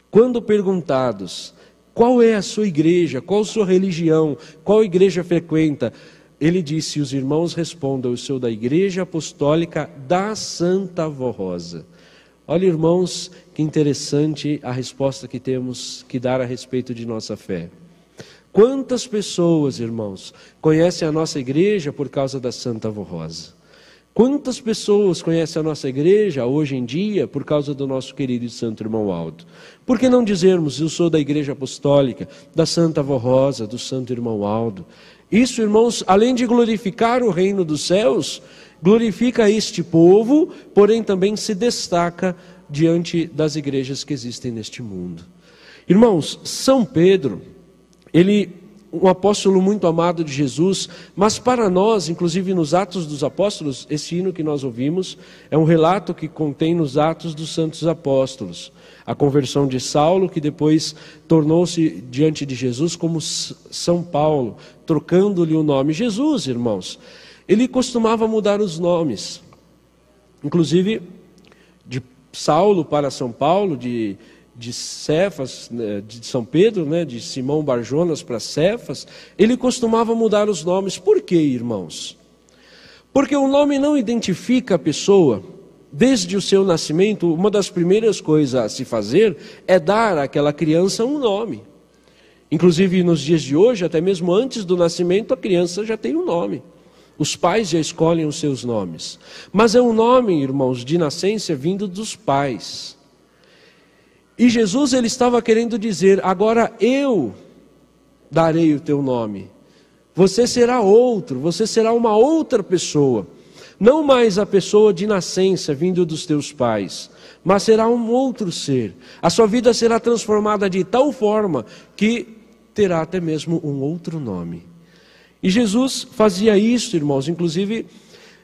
Quando perguntados, qual é a sua igreja, qual a sua religião, qual igreja frequenta? Ele disse, os irmãos respondam, eu sou da Igreja Apostólica da Santa Avó Rosa. Olha, irmãos, que interessante a resposta que temos que dar a respeito de nossa fé. Quantas pessoas, irmãos, conhecem a nossa igreja por causa da Santa Avó Rosa? Quantas pessoas conhecem a nossa igreja hoje em dia por causa do nosso querido e santo irmão Aldo? Por que não dizermos, eu sou da Igreja Apostólica, da Santa Avó Rosa, do santo irmão Aldo? Isso, irmãos, além de glorificar o reino dos céus, glorifica este povo, porém também se destaca diante das igrejas que existem neste mundo. Irmãos, São Pedro, um apóstolo muito amado de Jesus, mas para nós, inclusive nos Atos dos Apóstolos, esse hino que nós ouvimos, é um relato que contém nos Atos dos Santos Apóstolos. A conversão de Saulo, que depois tornou-se diante de Jesus como São Paulo, trocando-lhe o nome. Jesus, irmãos, ele costumava mudar os nomes, inclusive de Saulo para São Paulo, de Cefas, de São Pedro, de Simão Barjonas para Cefas, ele costumava mudar os nomes. Por quê, irmãos? Porque o nome não identifica a pessoa. Desde o seu nascimento, uma das primeiras coisas a se fazer é dar àquela criança um nome. Inclusive nos dias de hoje, até mesmo antes do nascimento, a criança já tem um nome. Os pais já escolhem os seus nomes. Mas é um nome, irmãos, de nascença vindo dos pais. E Jesus, ele estava querendo dizer, agora eu darei o teu nome. Você será outro, você será uma outra pessoa. Não mais a pessoa de nascença vindo dos teus pais, mas será um outro ser. A sua vida será transformada de tal forma que terá até mesmo um outro nome. E Jesus fazia isso, irmãos, inclusive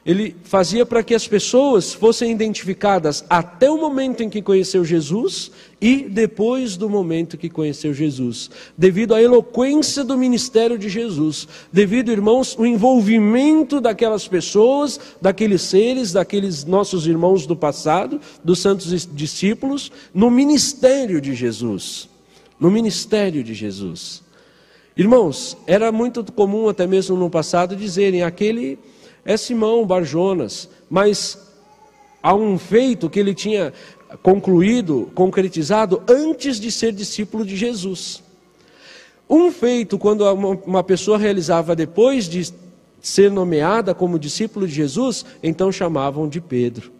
ele fazia para que as pessoas fossem identificadas até o momento em que conheceu Jesus e depois do momento que conheceu Jesus. Devido à eloquência do ministério de Jesus, devido, irmãos, ao envolvimento daquelas pessoas, daqueles seres, daqueles nossos irmãos do passado, dos santos discípulos, no ministério de Jesus. No ministério de Jesus. Irmãos, era muito comum até mesmo no passado dizerem, aquele é Simão Barjonas, mas há um feito que ele tinha concretizado antes de ser discípulo de Jesus. Um feito, quando uma pessoa realizava depois de ser nomeada como discípulo de Jesus, então chamavam de Pedro.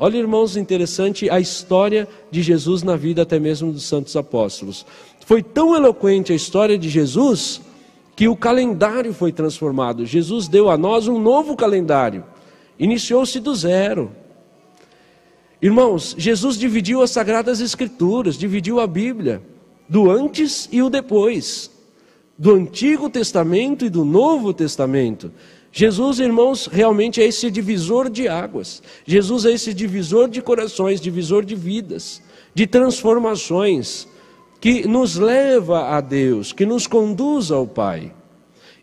Olha, irmãos, interessante a história de Jesus na vida até mesmo dos santos apóstolos. Foi tão eloquente a história de Jesus que o calendário foi transformado. Jesus deu a nós um novo calendário. Iniciou-se do zero. Irmãos, Jesus dividiu as Sagradas Escrituras, dividiu a Bíblia, do antes e o depois, do Antigo Testamento e do Novo Testamento. Jesus, irmãos, realmente é esse divisor de águas. Jesus é esse divisor de corações, divisor de vidas, de transformações, que nos leva a Deus, que nos conduz ao Pai.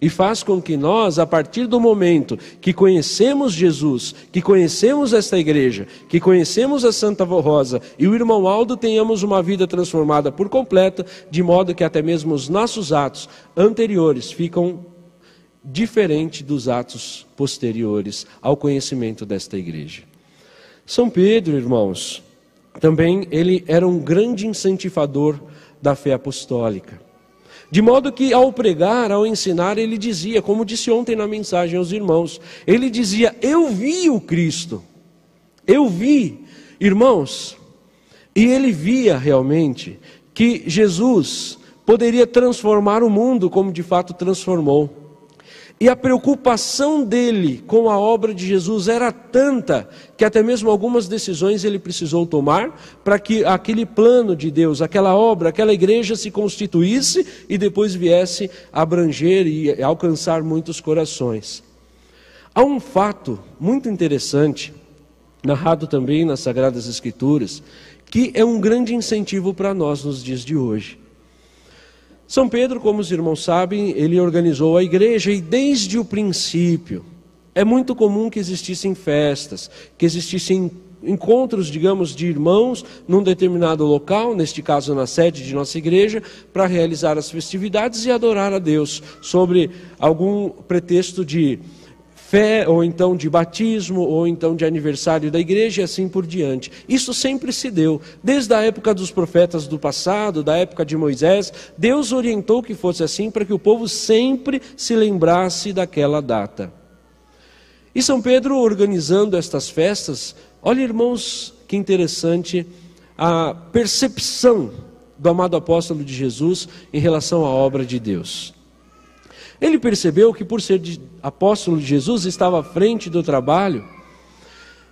E faz com que nós, a partir do momento que conhecemos Jesus, que conhecemos esta igreja, que conhecemos a Santa Avó Rosa e o irmão Aldo, tenhamos uma vida transformada por completo, de modo que até mesmo os nossos atos anteriores ficam diferentes dos atos posteriores ao conhecimento desta igreja. São Pedro, irmãos, também ele era um grande incentivador da fé apostólica. De modo que ao pregar, ao ensinar, ele dizia, como disse ontem na mensagem aos irmãos, ele dizia, eu vi o Cristo, eu vi, irmãos, e ele via realmente que Jesus poderia transformar o mundo como de fato transformou. E a preocupação dele com a obra de Jesus era tanta que até mesmo algumas decisões ele precisou tomar para que aquele plano de Deus, aquela obra, aquela igreja se constituísse e depois viesse a abranger e alcançar muitos corações. Há um fato muito interessante, narrado também nas Sagradas Escrituras, que é um grande incentivo para nós nos dias de hoje. São Pedro, como os irmãos sabem, ele organizou a igreja e desde o princípio é muito comum que existissem festas, que existissem encontros, digamos, de irmãos num determinado local, neste caso na sede de nossa igreja, para realizar as festividades e adorar a Deus, sobre algum pretexto de fé, ou então de batismo, ou então de aniversário da igreja e assim por diante. Isso sempre se deu. Desde a época dos profetas do passado, da época de Moisés, Deus orientou que fosse assim para que o povo sempre se lembrasse daquela data. E São Pedro, organizando estas festas, olha, irmãos, que interessante a percepção do amado apóstolo de Jesus em relação à obra de Deus. Ele percebeu que por ser apóstolo de Jesus, estava à frente do trabalho,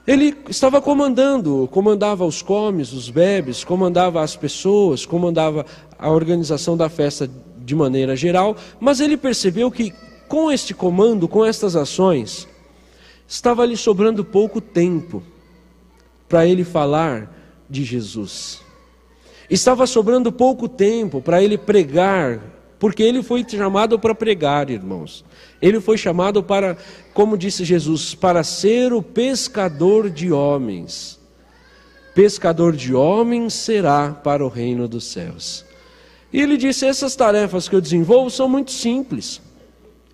ele estava comandava os comes, os bebes, comandava as pessoas, comandava a organização da festa de maneira geral, mas ele percebeu que com este comando, com estas ações, estava lhe sobrando pouco tempo para ele falar de Jesus. Estava sobrando pouco tempo para ele pregar, porque ele foi chamado para pregar, irmãos. Ele foi chamado para, como disse Jesus, para ser o pescador de homens. Pescador de homens será para o reino dos céus. E ele disse, essas tarefas que eu desenvolvo são muito simples.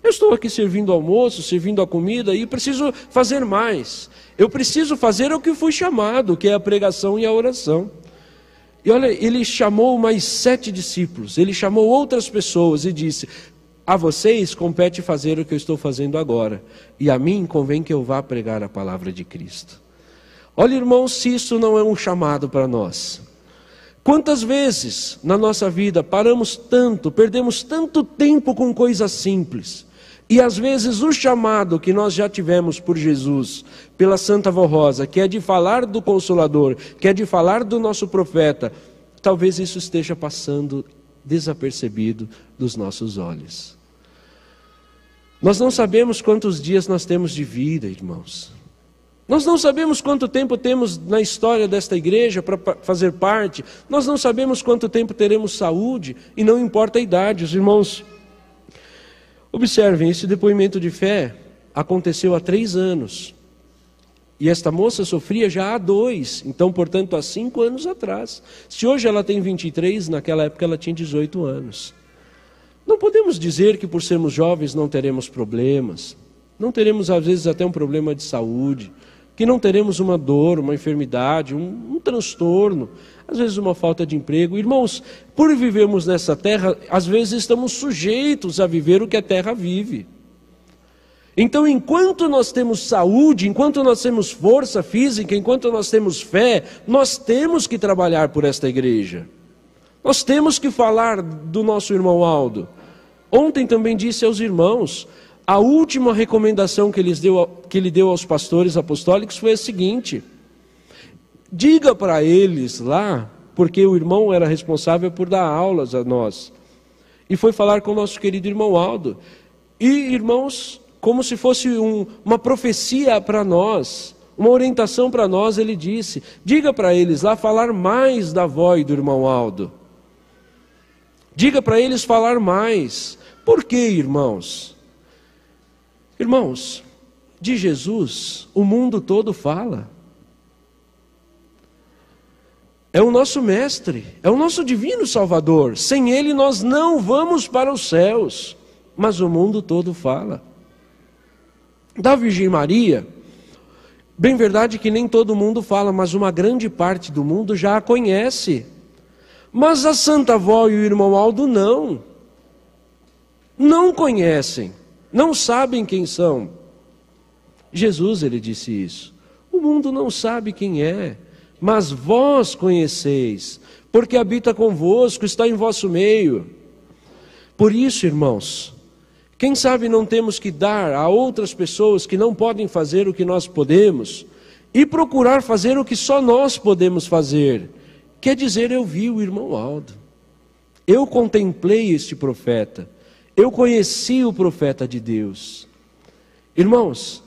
Eu estou aqui servindo almoço, servindo a comida e preciso fazer mais. Eu preciso fazer o que fui chamado, que é a pregação e a oração. E olha, ele chamou mais 7 discípulos, ele chamou outras pessoas e disse, a vocês compete fazer o que eu estou fazendo agora, e a mim convém que eu vá pregar a palavra de Cristo. Olha, irmãos, se isso não é um chamado para nós. Quantas vezes na nossa vida paramos tanto, perdemos tanto tempo com coisas simples, e às vezes o chamado que nós já tivemos por Jesus, pela Santa Vó Rosa, que é de falar do Consolador, que é de falar do nosso profeta, talvez isso esteja passando desapercebido dos nossos olhos. Nós não sabemos quantos dias nós temos de vida, irmãos. Nós não sabemos quanto tempo temos na história desta igreja para fazer parte. Nós não sabemos quanto tempo teremos saúde, e não importa a idade, os irmãos. Observem, esse depoimento de fé aconteceu há 3 anos. E esta moça sofria já há 2, então, portanto, há 5 anos atrás. Se hoje ela tem 23, naquela época ela tinha 18 anos. Não podemos dizer que por sermos jovens não teremos problemas. Não teremos, às vezes, até um problema de saúde. Que não teremos uma dor, uma enfermidade, um transtorno. Às vezes uma falta de emprego. Irmãos, por vivermos nessa terra, às vezes estamos sujeitos a viver o que a terra vive. Então, enquanto nós temos saúde, enquanto nós temos força física, enquanto nós temos fé, nós temos que trabalhar por esta igreja. Nós temos que falar do nosso irmão Aldo. Ontem também disse aos irmãos, a última recomendação que ele deu aos pastores apostólicos foi a seguinte: diga para eles lá, porque o irmão era responsável por dar aulas a nós, e foi falar com o nosso querido irmão Aldo. E, irmãos, como se fosse uma profecia para nós, uma orientação para nós, ele disse, diga para eles lá falar mais da avó e do irmão Aldo. Diga para eles falar mais. Por quê, irmãos? Irmãos, de Jesus o mundo todo fala. É o nosso mestre, é o nosso divino Salvador. Sem ele nós não vamos para os céus, mas o mundo todo fala. Da Virgem Maria, bem verdade que nem todo mundo fala, mas uma grande parte do mundo já a conhece. Mas a Santa Avó e o irmão Aldo não conhecem, não sabem quem são. Jesus, ele disse isso. O mundo não sabe quem é, mas vós conheceis, porque habita convosco, está em vosso meio. Por isso, irmãos, Quem sabe não temos que dar a outras pessoas que não podem fazer o que nós podemos e procurar fazer o que só nós podemos fazer. Quer dizer, eu vi o irmão Aldo, eu contemplei este profeta, eu conheci o profeta de Deus. Irmãos,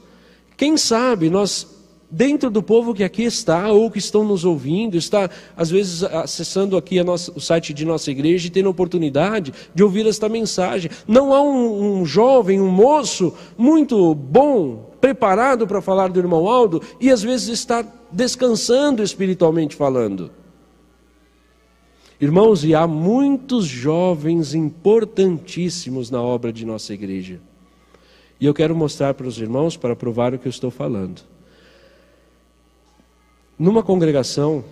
quem sabe nós, dentro do povo que aqui está, ou que estão nos ouvindo, está às vezes acessando aqui o site de nossa igreja e tendo a oportunidade de ouvir esta mensagem. Não há um jovem, um moço muito bom, preparado para falar do irmão Aldo, e às vezes está descansando espiritualmente falando. Irmãos, e há muitos jovens importantíssimos na obra de nossa igreja. E eu quero mostrar para os irmãos, para provar o que eu estou falando. Numa congregação,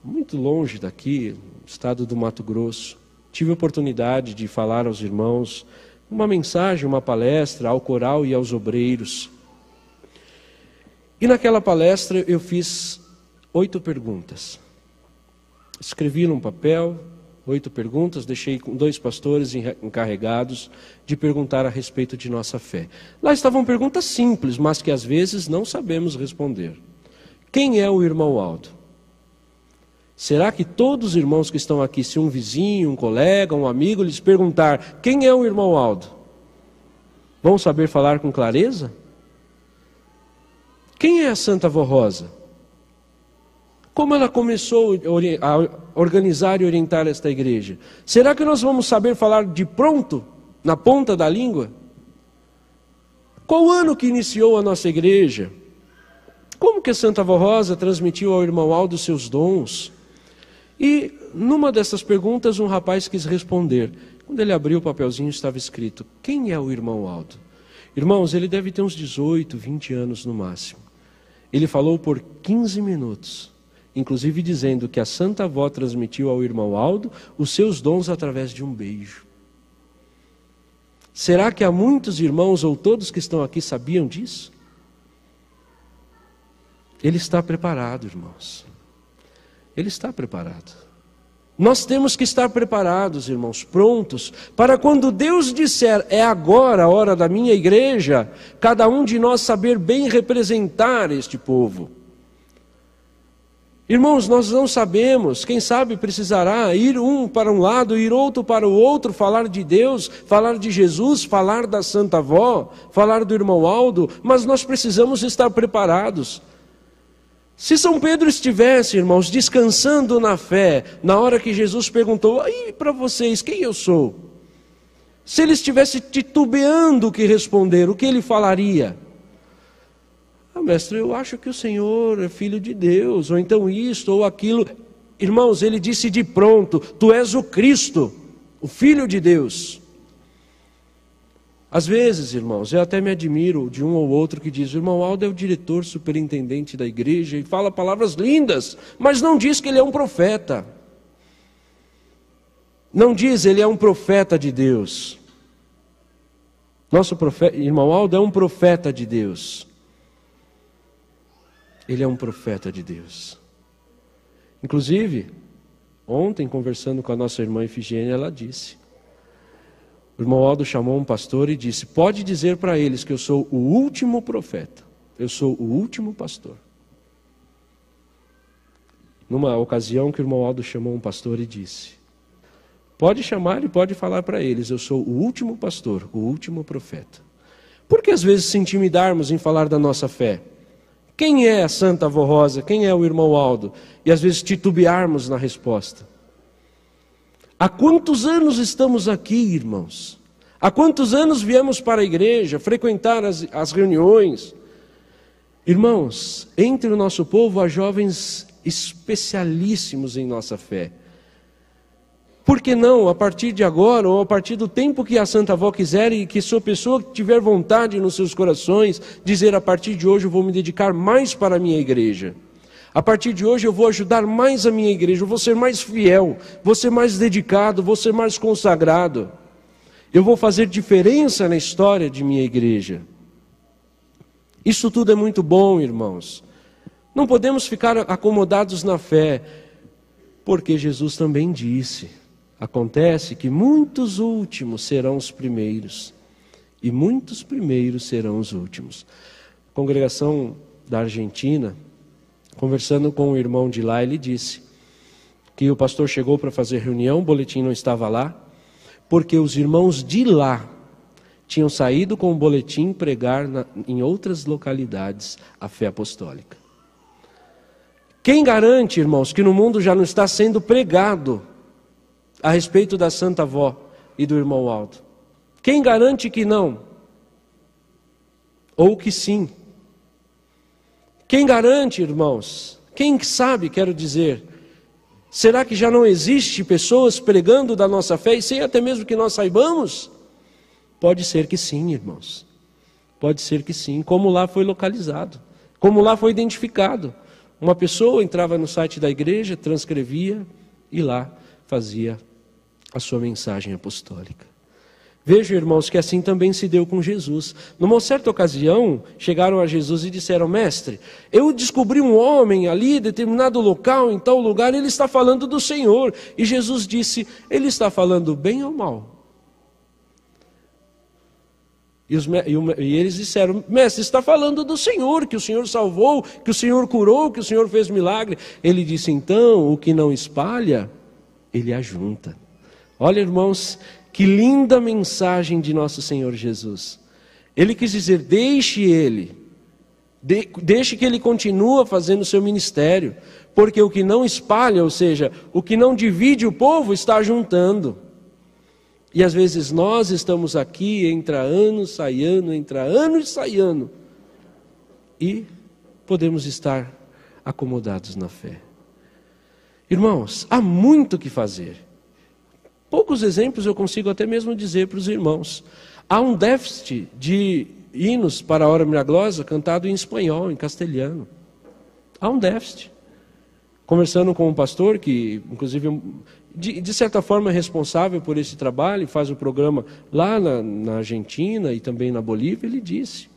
muito longe daqui, estado do Mato Grosso, tive a oportunidade de falar aos irmãos uma mensagem, uma palestra ao coral e aos obreiros. E naquela palestra eu fiz 8 perguntas. Escrevi num papel 8 perguntas, deixei com 2 pastores encarregados de perguntar a respeito de nossa fé. Lá estavam perguntas simples, mas que às vezes não sabemos responder. Quem é o irmão Aldo? Será que todos os irmãos que estão aqui, se um vizinho, um colega, um amigo lhes perguntar quem é o irmão Aldo, vão saber falar com clareza? Quem é a Santa Avó Rosa? Como ela começou a organizar e orientar esta igreja? Será que nós vamos saber falar de pronto, na ponta da língua? Qual ano que iniciou a nossa igreja? Como que a Santa Avó Rosa transmitiu ao irmão Aldo seus dons? E numa dessas perguntas um rapaz quis responder. Quando ele abriu o papelzinho estava escrito: quem é o irmão Aldo? Irmãos, ele deve ter uns 18, 20 anos no máximo. Ele falou por 15 minutos, inclusive dizendo que a Santa Avó transmitiu ao irmão Aldo os seus dons através de um beijo. Será que há muitos irmãos ou todos que estão aqui sabiam disso? Ele está preparado, irmãos. Ele está preparado. Nós temos que estar preparados, irmãos, prontos, para quando Deus disser, é agora a hora da minha igreja, cada um de nós saber bem representar este povo. Irmãos, nós não sabemos, quem sabe precisará ir um para um lado, ir outro para o outro, falar de Deus, falar de Jesus, falar da Santa Avó, falar do irmão Aldo, mas nós precisamos estar preparados. Se São Pedro estivesse, irmãos, descansando na fé, na hora que Jesus perguntou, aí para vocês, quem eu sou? Se ele estivesse titubeando o que responder, o que ele falaria? Mestre, eu acho que o Senhor é filho de Deus, ou então isto, ou aquilo. Irmãos, ele disse de pronto, tu és o Cristo, o Filho de Deus. Às vezes, irmãos, eu até me admiro de um ou outro que diz, o irmão Aldo é o diretor superintendente da igreja e fala palavras lindas, mas não diz que ele é um profeta. Não diz, ele é um profeta de Deus. Nosso irmão Aldo é um profeta de Deus. Ele é um profeta de Deus. Inclusive, ontem, conversando com a nossa irmã Efigênia, ela disse, o irmão Aldo chamou um pastor e disse, pode dizer para eles que eu sou o último profeta, eu sou o último pastor. Numa ocasião que o irmão Aldo chamou um pastor e disse, pode chamar e pode falar para eles, eu sou o último pastor, o último profeta. Por que às vezes se intimidarmos em falar da nossa fé? Quem é a Santa Avó Rosa? Quem é o irmão Aldo? E às vezes titubearmos na resposta. Há quantos anos estamos aqui, irmãos? Há quantos anos viemos para a igreja, frequentar as reuniões? Irmãos, entre o nosso povo há jovens especialíssimos em nossa fé. Por que não, a partir de agora, ou a partir do tempo que a Santa Avó quiser e que sua pessoa tiver vontade nos seus corações, dizer a partir de hoje eu vou me dedicar mais para a minha igreja. A partir de hoje eu vou ajudar mais a minha igreja, eu vou ser mais fiel, vou ser mais dedicado, vou ser mais consagrado. Eu vou fazer diferença na história de minha igreja. Isso tudo é muito bom, irmãos. Não podemos ficar acomodados na fé, porque Jesus também disse, acontece que muitos últimos serão os primeiros, e muitos primeiros serão os últimos. A congregação da Argentina, conversando com um irmão de lá, ele disse que o pastor chegou para fazer reunião, o boletim não estava lá, porque os irmãos de lá tinham saído com o boletim pregar em outras localidades a fé apostólica. Quem garante, irmãos, que no mundo já não está sendo pregado a respeito da Santa Avó e do irmão Aldo? Quem garante que não? Ou que sim? Quem garante, irmãos? Quem sabe, quero dizer, será que já não existe pessoas pregando da nossa fé e sem até mesmo que nós saibamos? Pode ser que sim, irmãos. Pode ser que sim, como lá foi localizado, como lá foi identificado. Uma pessoa entrava no site da igreja, transcrevia e lá fazia a sua mensagem apostólica. Vejam, irmãos, que assim também se deu com Jesus. Numa certa ocasião, chegaram a Jesus e disseram: mestre, eu descobri um homem ali, em determinado local, em tal lugar, ele está falando do Senhor. E Jesus disse: ele está falando bem ou mal? E eles disseram: mestre, está falando do Senhor, que o Senhor salvou, que o Senhor curou, que o Senhor fez milagre. Ele disse: então, o que não espalha, ele ajunta. Olha, irmãos, que linda mensagem de nosso Senhor Jesus. Ele quis dizer: deixe ele, deixe que ele continue fazendo o seu ministério, porque o que não espalha, ou seja, o que não divide o povo, está juntando. E às vezes nós estamos aqui, entra ano, sai ano, entra ano e sai ano, e podemos estar acomodados na fé. Irmãos, há muito o que fazer. Poucos exemplos eu consigo até mesmo dizer para os irmãos. Há um déficit de hinos para a hora milagrosa cantado em espanhol, em castelhano. Há um déficit. Conversando com um pastor que, inclusive, de certa forma é responsável por esse trabalho, faz o programa lá na Argentina e também na Bolívia, ele disse: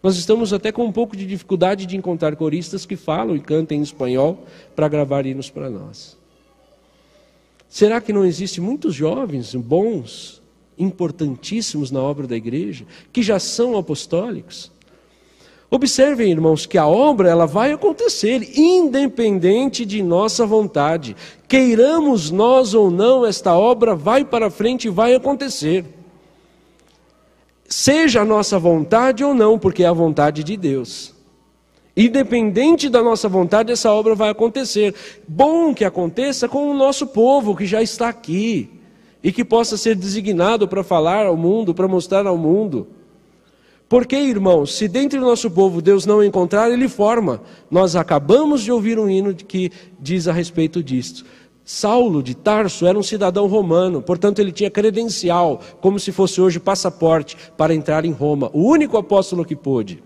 nós estamos até com um pouco de dificuldade de encontrar coristas que falam e cantem em espanhol para gravar hinos para nós. Será que não existem muitos jovens bons, importantíssimos na obra da igreja, que já são apostólicos? Observem, irmãos, que a obra ela vai acontecer, independente de nossa vontade. Queiramos nós ou não, esta obra vai para frente e vai acontecer. Seja a nossa vontade ou não, porque é a vontade de Deus. Independente da nossa vontade, essa obra vai acontecer. Bom que aconteça com o nosso povo que já está aqui e que possa ser designado para falar ao mundo, para mostrar ao mundo. Porque, irmãos, se dentro do nosso povo Deus não encontrar, Ele forma. Nós acabamos de ouvir um hino que diz a respeito disto. Saulo de Tarso era um cidadão romano, portanto ele tinha credencial, como se fosse hoje passaporte, para entrar em Roma. O único apóstolo que pôde.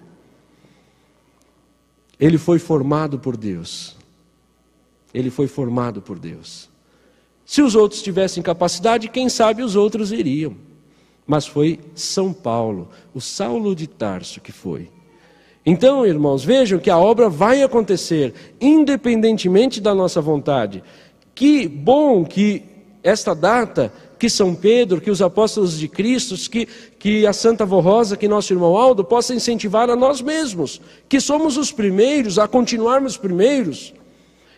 Ele foi formado por Deus. Ele foi formado por Deus. Se os outros tivessem capacidade, quem sabe os outros iriam. Mas foi São Paulo, o Saulo de Tarso que foi. Então, irmãos, vejam que a obra vai acontecer, independentemente da nossa vontade. Que bom que esta data, que São Pedro, que os apóstolos de Cristo, que a Santa Avó Rosa, que nosso irmão Aldo, possa incentivar a nós mesmos, que somos os primeiros, a continuarmos primeiros,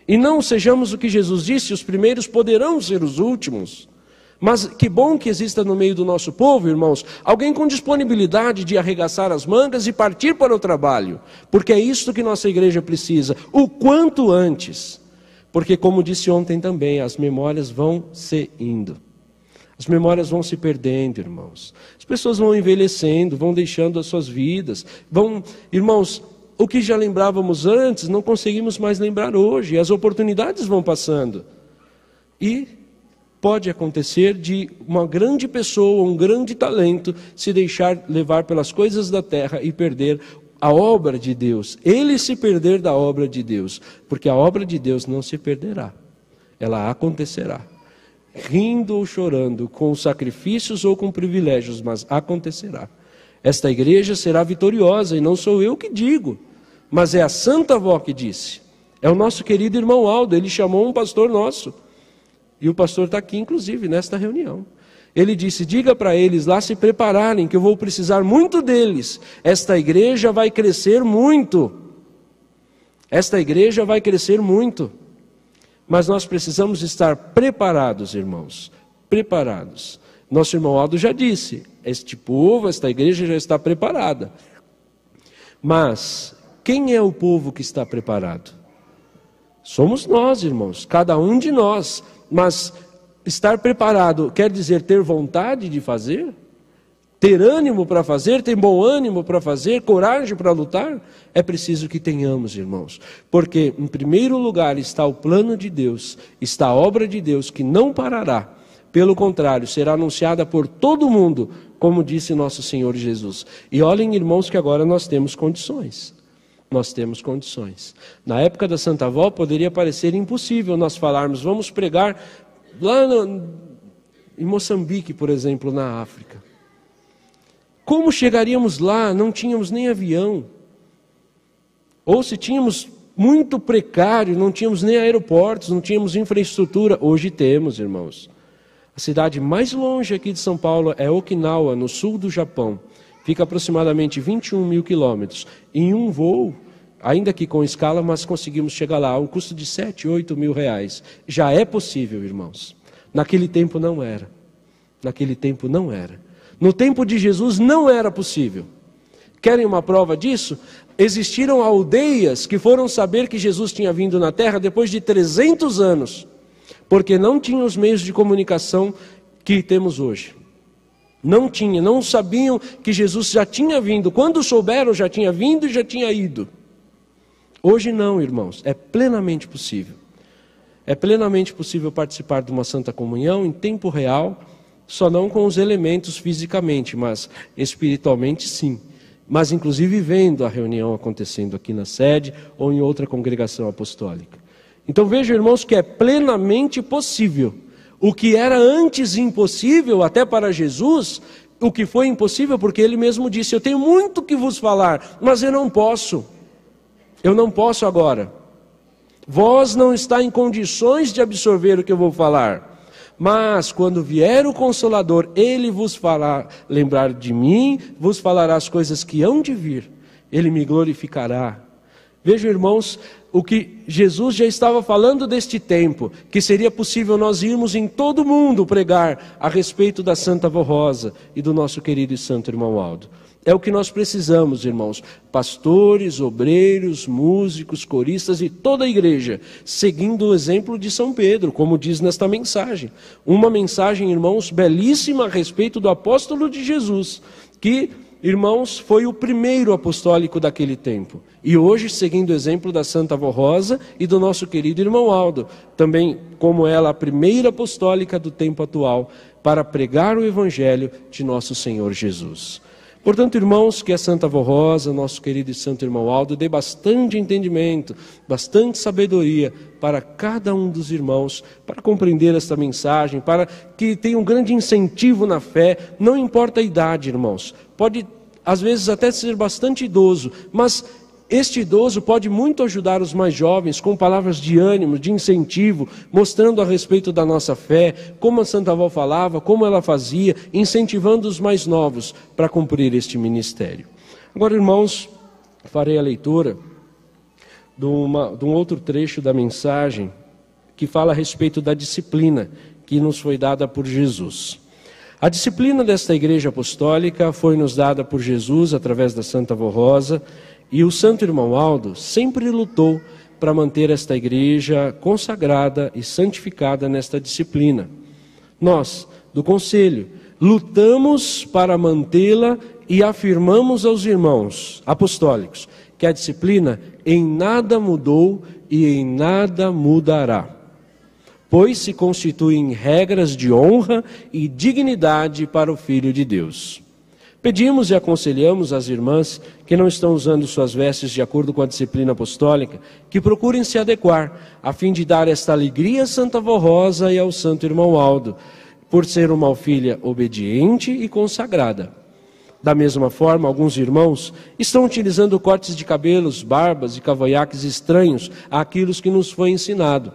e não sejamos o que Jesus disse: os primeiros poderão ser os últimos. Mas que bom que exista no meio do nosso povo, irmãos, alguém com disponibilidade de arregaçar as mangas e partir para o trabalho, porque é isso que nossa igreja precisa, o quanto antes. Porque, como disse ontem também, as memórias vão se indo. As memórias vão se perdendo, irmãos. As pessoas vão envelhecendo, vão deixando as suas vidas. Irmãos, o que já lembrávamos antes, não conseguimos mais lembrar hoje. As oportunidades vão passando. E pode acontecer de uma grande pessoa, um grande talento, se deixar levar pelas coisas da terra e perder a obra de Deus. Ele se perder da obra de Deus. Porque a obra de Deus não se perderá. Ela acontecerá. Rindo ou chorando, com sacrifícios ou com privilégios, mas acontecerá. Esta igreja será vitoriosa, e não sou eu que digo, mas é a Santa Avó que disse. É o nosso querido irmão Aldo, ele chamou um pastor nosso, e o pastor está aqui, inclusive, nesta reunião. Ele disse: diga para eles lá se prepararem, que eu vou precisar muito deles. Esta igreja vai crescer muito. Esta igreja vai crescer muito. Mas nós precisamos estar preparados, irmãos. Preparados. Nosso irmão Aldo já disse, este povo, esta igreja já está preparada. Mas quem é o povo que está preparado? Somos nós, irmãos, cada um de nós. Mas estar preparado quer dizer ter vontade de fazer? Ter ânimo para fazer, ter bom ânimo para fazer, coragem para lutar? É preciso que tenhamos, irmãos. Porque em primeiro lugar está o plano de Deus, está a obra de Deus que não parará. Pelo contrário, será anunciada por todo mundo, como disse nosso Senhor Jesus. E olhem, irmãos, que agora nós temos condições. Nós temos condições. Na época da Santa Avó poderia parecer impossível nós falarmos, vamos pregar lá em Moçambique, por exemplo, na África. Como chegaríamos lá? Não tínhamos nem avião. Ou se tínhamos, muito precário, não tínhamos nem aeroportos, não tínhamos infraestrutura. Hoje temos, irmãos. A cidade mais longe aqui de São Paulo é Okinawa, no sul do Japão. Fica aproximadamente 21 mil quilômetros. Em um voo, ainda que com escala, mas conseguimos chegar lá a um custo de 7, 8 mil reais. Já é possível, irmãos. Naquele tempo não era. Naquele tempo não era. No tempo de Jesus não era possível. Querem uma prova disso? Existiram aldeias que foram saber que Jesus tinha vindo na terra depois de 300 anos. Porque não tinham os meios de comunicação que temos hoje. Não sabiam que Jesus já tinha vindo. Quando souberam, já tinha vindo e já tinha ido. Hoje não, irmãos, é plenamente possível. É plenamente possível participar de uma Santa Comunhão em tempo real, só não com os elementos fisicamente, mas espiritualmente sim. Mas inclusive vendo a reunião acontecendo aqui na sede ou em outra congregação apostólica. Então vejam, irmãos, que é plenamente possível. O que era antes impossível, até para Jesus, o que foi impossível, porque ele mesmo disse, eu tenho muito que vos falar, mas eu não posso. Eu não posso agora. Vós não está em condições de absorver o que eu vou falar. Mas quando vier o Consolador, ele vos fará lembrar de mim, vos falará as coisas que hão de vir. Ele me glorificará. Vejam, irmãos, o que Jesus já estava falando deste tempo, que seria possível nós irmos em todo mundo pregar a respeito da Santa Avó Rosa e do nosso querido e santo irmão Aldo. É o que nós precisamos, irmãos, pastores, obreiros, músicos, coristas e toda a igreja, seguindo o exemplo de São Pedro, como diz nesta mensagem. Uma mensagem, irmãos, belíssima a respeito do apóstolo de Jesus, que, irmãos, foi o primeiro apostólico daquele tempo. E hoje, seguindo o exemplo da Santa Avó Rosa e do nosso querido irmão Aldo, também como ela a primeira apostólica do tempo atual, para pregar o Evangelho de nosso Senhor Jesus. Portanto, irmãos, que a Santa Avó Rosa, nosso querido e santo irmão Aldo, dê bastante entendimento, bastante sabedoria para cada um dos irmãos, para compreender esta mensagem, para que tenha um grande incentivo na fé, não importa a idade, irmãos. Pode, às vezes, até ser bastante idoso, mas este idoso pode muito ajudar os mais jovens com palavras de ânimo, de incentivo, mostrando a respeito da nossa fé, como a Santa Avó falava, como ela fazia, incentivando os mais novos para cumprir este ministério. Agora, irmãos, farei a leitura de um outro trecho da mensagem que fala a respeito da disciplina que nos foi dada por Jesus. A disciplina desta igreja apostólica foi nos dada por Jesus através da Santa Avó Rosa, e o santo irmão Aldo sempre lutou para manter esta igreja consagrada e santificada nesta disciplina. Nós, do Conselho, lutamos para mantê-la e afirmamos aos irmãos apostólicos que a disciplina em nada mudou e em nada mudará, pois se constituem regras de honra e dignidade para o Filho de Deus. Pedimos e aconselhamos as irmãs que não estão usando suas vestes de acordo com a disciplina apostólica, que procurem se adequar, a fim de dar esta alegria à Santa Avó Rosa e ao santo irmão Aldo, por ser uma filha obediente e consagrada. Da mesma forma, alguns irmãos estão utilizando cortes de cabelos, barbas e cavanhaques estranhos àquilo que nos foi ensinado.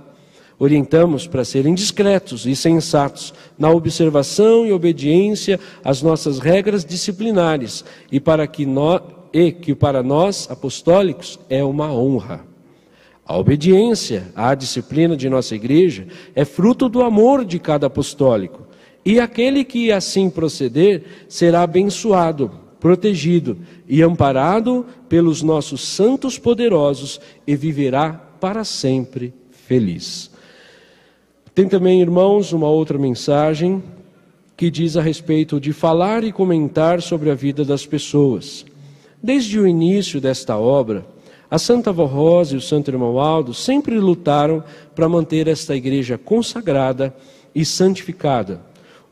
Orientamos para serem discretos e sensatos na observação e obediência às nossas regras disciplinares e que para nós, apostólicos, é uma honra. A obediência à disciplina de nossa igreja é fruto do amor de cada apostólico, e aquele que assim proceder será abençoado, protegido e amparado pelos nossos santos poderosos e viverá para sempre feliz. Tem também, irmãos, uma outra mensagem que diz a respeito de falar e comentar sobre a vida das pessoas. Desde o início desta obra, a Santa Avó Rosa e o Santo Irmão Aldo sempre lutaram para manter esta igreja consagrada e santificada.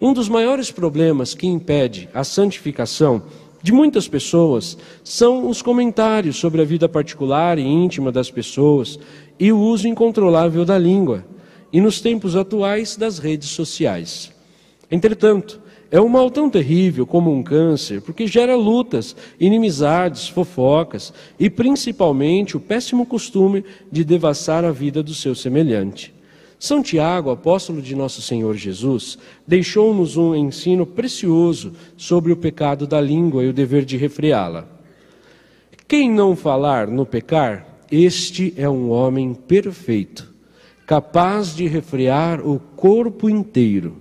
Um dos maiores problemas que impede a santificação de muitas pessoas são os comentários sobre a vida particular e íntima das pessoas e o uso incontrolável da língua, e nos tempos atuais das redes sociais. Entretanto, é um mal tão terrível como um câncer, porque gera lutas, inimizades, fofocas e principalmente o péssimo costume de devassar a vida do seu semelhante. São Tiago, apóstolo de nosso Senhor Jesus, deixou-nos um ensino precioso sobre o pecado da língua e o dever de refreá-la. Quem não falar no pecar, este é um homem perfeito, capaz de refrear o corpo inteiro.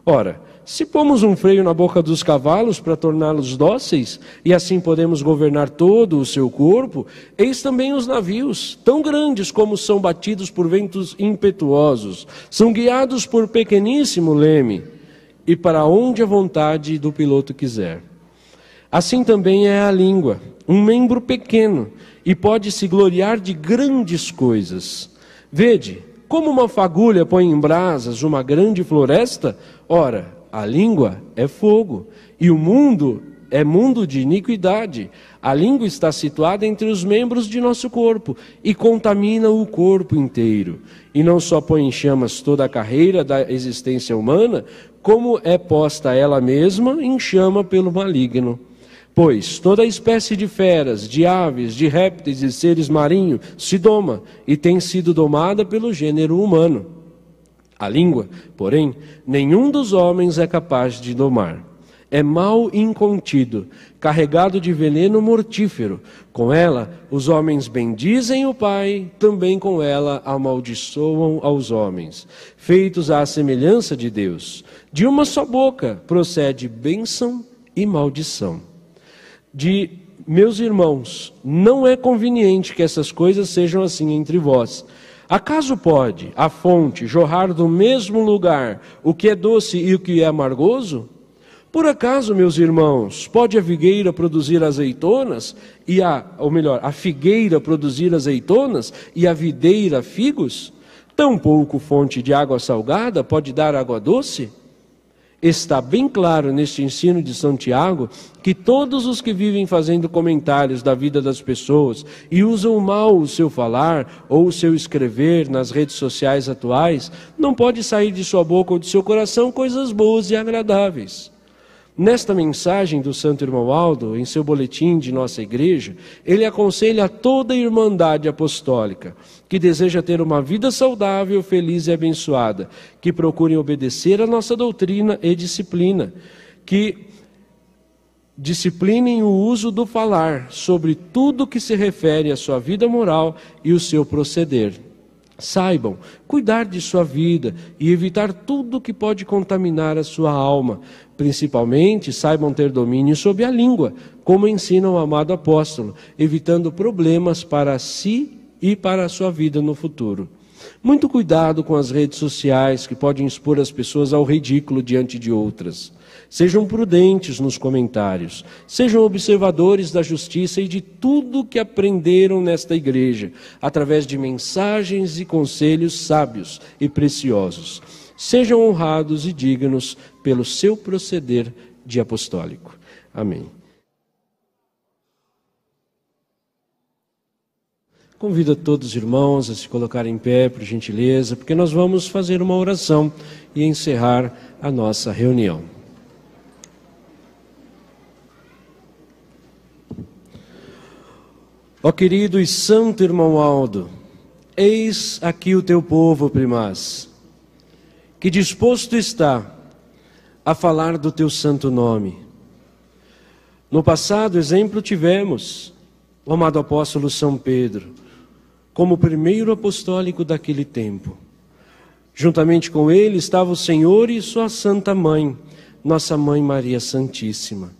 Ora, se pomos um freio na boca dos cavalos para torná-los dóceis, e assim podemos governar todo o seu corpo, eis também os navios, tão grandes como são batidos por ventos impetuosos, são guiados por pequeníssimo leme, e para onde a vontade do piloto quiser. Assim também é a língua, um membro pequeno, e pode se gloriar de grandes coisas. Vede, como uma fagulha põe em brasas uma grande floresta, ora, a língua é fogo, e o mundo é mundo de iniquidade. A língua está situada entre os membros de nosso corpo e contamina o corpo inteiro. E não só põe em chamas toda a carreira da existência humana, como é posta ela mesma em chama pelo maligno. Pois toda espécie de feras, de aves, de répteis e seres marinhos se doma e tem sido domada pelo gênero humano. A língua, porém, nenhum dos homens é capaz de domar. É mal incontido, carregado de veneno mortífero. Com ela, os homens bendizem o Pai, também com ela amaldiçoam aos homens, feitos à semelhança de Deus. De uma só boca procede bênção e maldição. Meus irmãos, não é conveniente que essas coisas sejam assim entre vós. Acaso pode a fonte jorrar do mesmo lugar o que é doce e o que é amargoso? Por acaso, meus irmãos, pode a figueira produzir azeitonas a figueira produzir azeitonas e a videira figos? Tampouco fonte de água salgada pode dar água doce? Está bem claro neste ensino de São Tiago que todos os que vivem fazendo comentários da vida das pessoas e usam mal o seu falar ou o seu escrever nas redes sociais atuais, não pode sair de sua boca ou de seu coração coisas boas e agradáveis. Nesta mensagem do Santo Irmão Aldo, em seu boletim de nossa igreja, ele aconselha a toda a Irmandade Apostólica que deseja ter uma vida saudável, feliz e abençoada, que procurem obedecer a nossa doutrina e disciplina, que disciplinem o uso do falar sobre tudo que se refere à sua vida moral e o seu proceder. Saibam cuidar de sua vida e evitar tudo que pode contaminar a sua alma. Principalmente, saibam ter domínio sobre a língua, como ensina o amado apóstolo, evitando problemas para si e para a sua vida no futuro. Muito cuidado com as redes sociais, que podem expor as pessoas ao ridículo diante de outras. Sejam prudentes nos comentários. Sejam observadores da justiça e de tudo que aprenderam nesta igreja, através de mensagens e conselhos sábios e preciosos. Sejam honrados e dignos pelo seu proceder de apostólico. Amém. Convido a todos os irmãos a se colocarem em pé, por gentileza, porque nós vamos fazer uma oração e encerrar a nossa reunião. Ó querido e santo irmão Aldo, eis aqui o teu povo, primaz, que disposto está a falar do teu santo nome. No passado, exemplo tivemos o amado apóstolo São Pedro, como primeiro apostólico daquele tempo. Juntamente com ele estava o Senhor e sua Santa Mãe, nossa Mãe Maria Santíssima,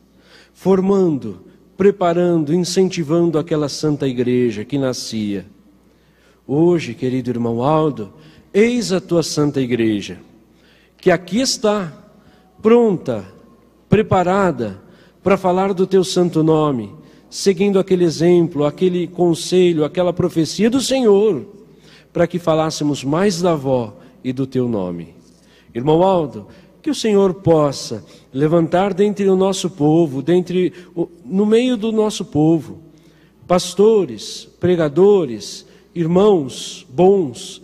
formando, preparando, incentivando aquela Santa Igreja que nascia. Hoje, querido irmão Aldo, eis a tua Santa Igreja, que aqui está, pronta, preparada para falar do teu santo nome, seguindo aquele exemplo, aquele conselho, aquela profecia do Senhor, para que falássemos mais da avó e do teu nome. Irmão Aldo, que o Senhor possa levantar dentre o nosso povo, no meio do nosso povo, pastores, pregadores, irmãos bons,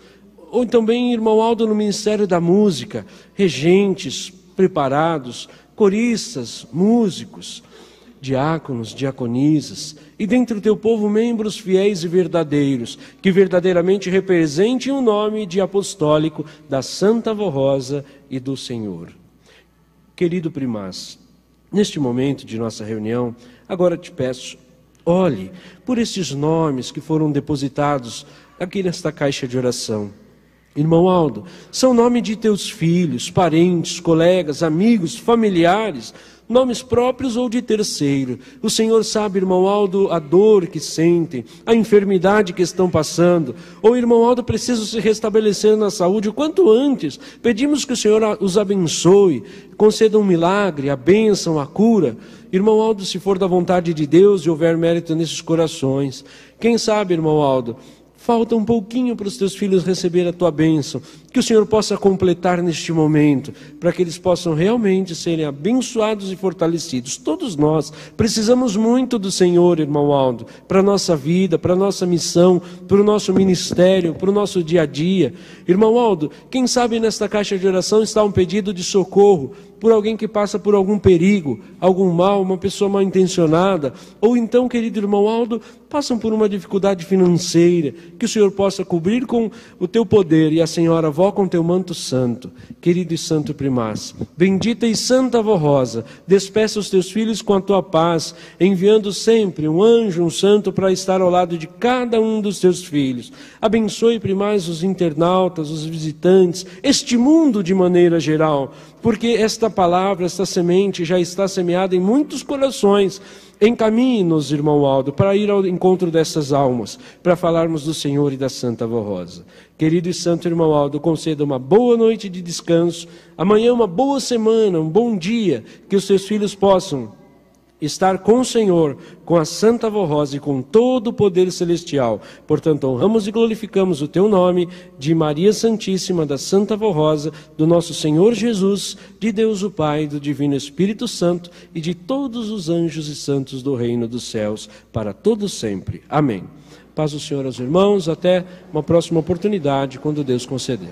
ou também, irmão Aldo, no Ministério da Música, regentes preparados, coristas, músicos, diáconos, diaconisas, e dentre o teu povo membros fiéis e verdadeiros, que verdadeiramente representem o nome de apostólico da Santa Avó Rosa e do Senhor. Querido primaz, neste momento de nossa reunião, agora te peço, olhe por estes nomes que foram depositados aqui nesta caixa de oração. Irmão Aldo, são nome de teus filhos, parentes, colegas, amigos, familiares, nomes próprios ou de terceiro. O Senhor sabe, irmão Aldo, a dor que sentem, a enfermidade que estão passando. Ou, irmão Aldo, precisam se restabelecer na saúde o quanto antes. Pedimos que o Senhor os abençoe, conceda um milagre, a bênção, a cura. Irmão Aldo, se for da vontade de Deus e houver mérito nesses corações. Quem sabe, irmão Aldo, falta um pouquinho para os teus filhos receber a tua bênção, que o Senhor possa completar neste momento, para que eles possam realmente serem abençoados e fortalecidos. Todos nós precisamos muito do Senhor, irmão Aldo, para a nossa vida, para a nossa missão, para o nosso ministério, para o nosso dia a dia. Irmão Aldo, quem sabe nesta caixa de oração está um pedido de socorro, por alguém que passa por algum perigo, algum mal, uma pessoa mal intencionada, ou então, querido irmão Aldo, passam por uma dificuldade financeira, que o Senhor possa cobrir com o teu poder, e a Senhora Avó com teu manto santo. Querido e santo primaz, bendita e santa Avó Rosa, despeça os teus filhos com a tua paz, enviando sempre um anjo, um santo, para estar ao lado de cada um dos teus filhos. Abençoe, primaz, os internautas, os visitantes, este mundo de maneira geral, porque esta palavra, esta semente já está semeada em muitos corações. Encaminhe-nos, irmão Aldo, para ir ao encontro dessas almas, para falarmos do Senhor e da Santa Avó Rosa. Querido e santo irmão Aldo, conceda uma boa noite de descanso, amanhã uma boa semana, um bom dia, que os seus filhos possam estar com o Senhor, com a Santa Avó Rosa e com todo o poder celestial. Portanto, honramos e glorificamos o teu nome, de Maria Santíssima, da Santa Avó Rosa, do nosso Senhor Jesus, de Deus o Pai, do Divino Espírito Santo e de todos os anjos e santos do reino dos céus, para todos sempre. Amém. Paz do Senhor aos irmãos, até uma próxima oportunidade, quando Deus conceder.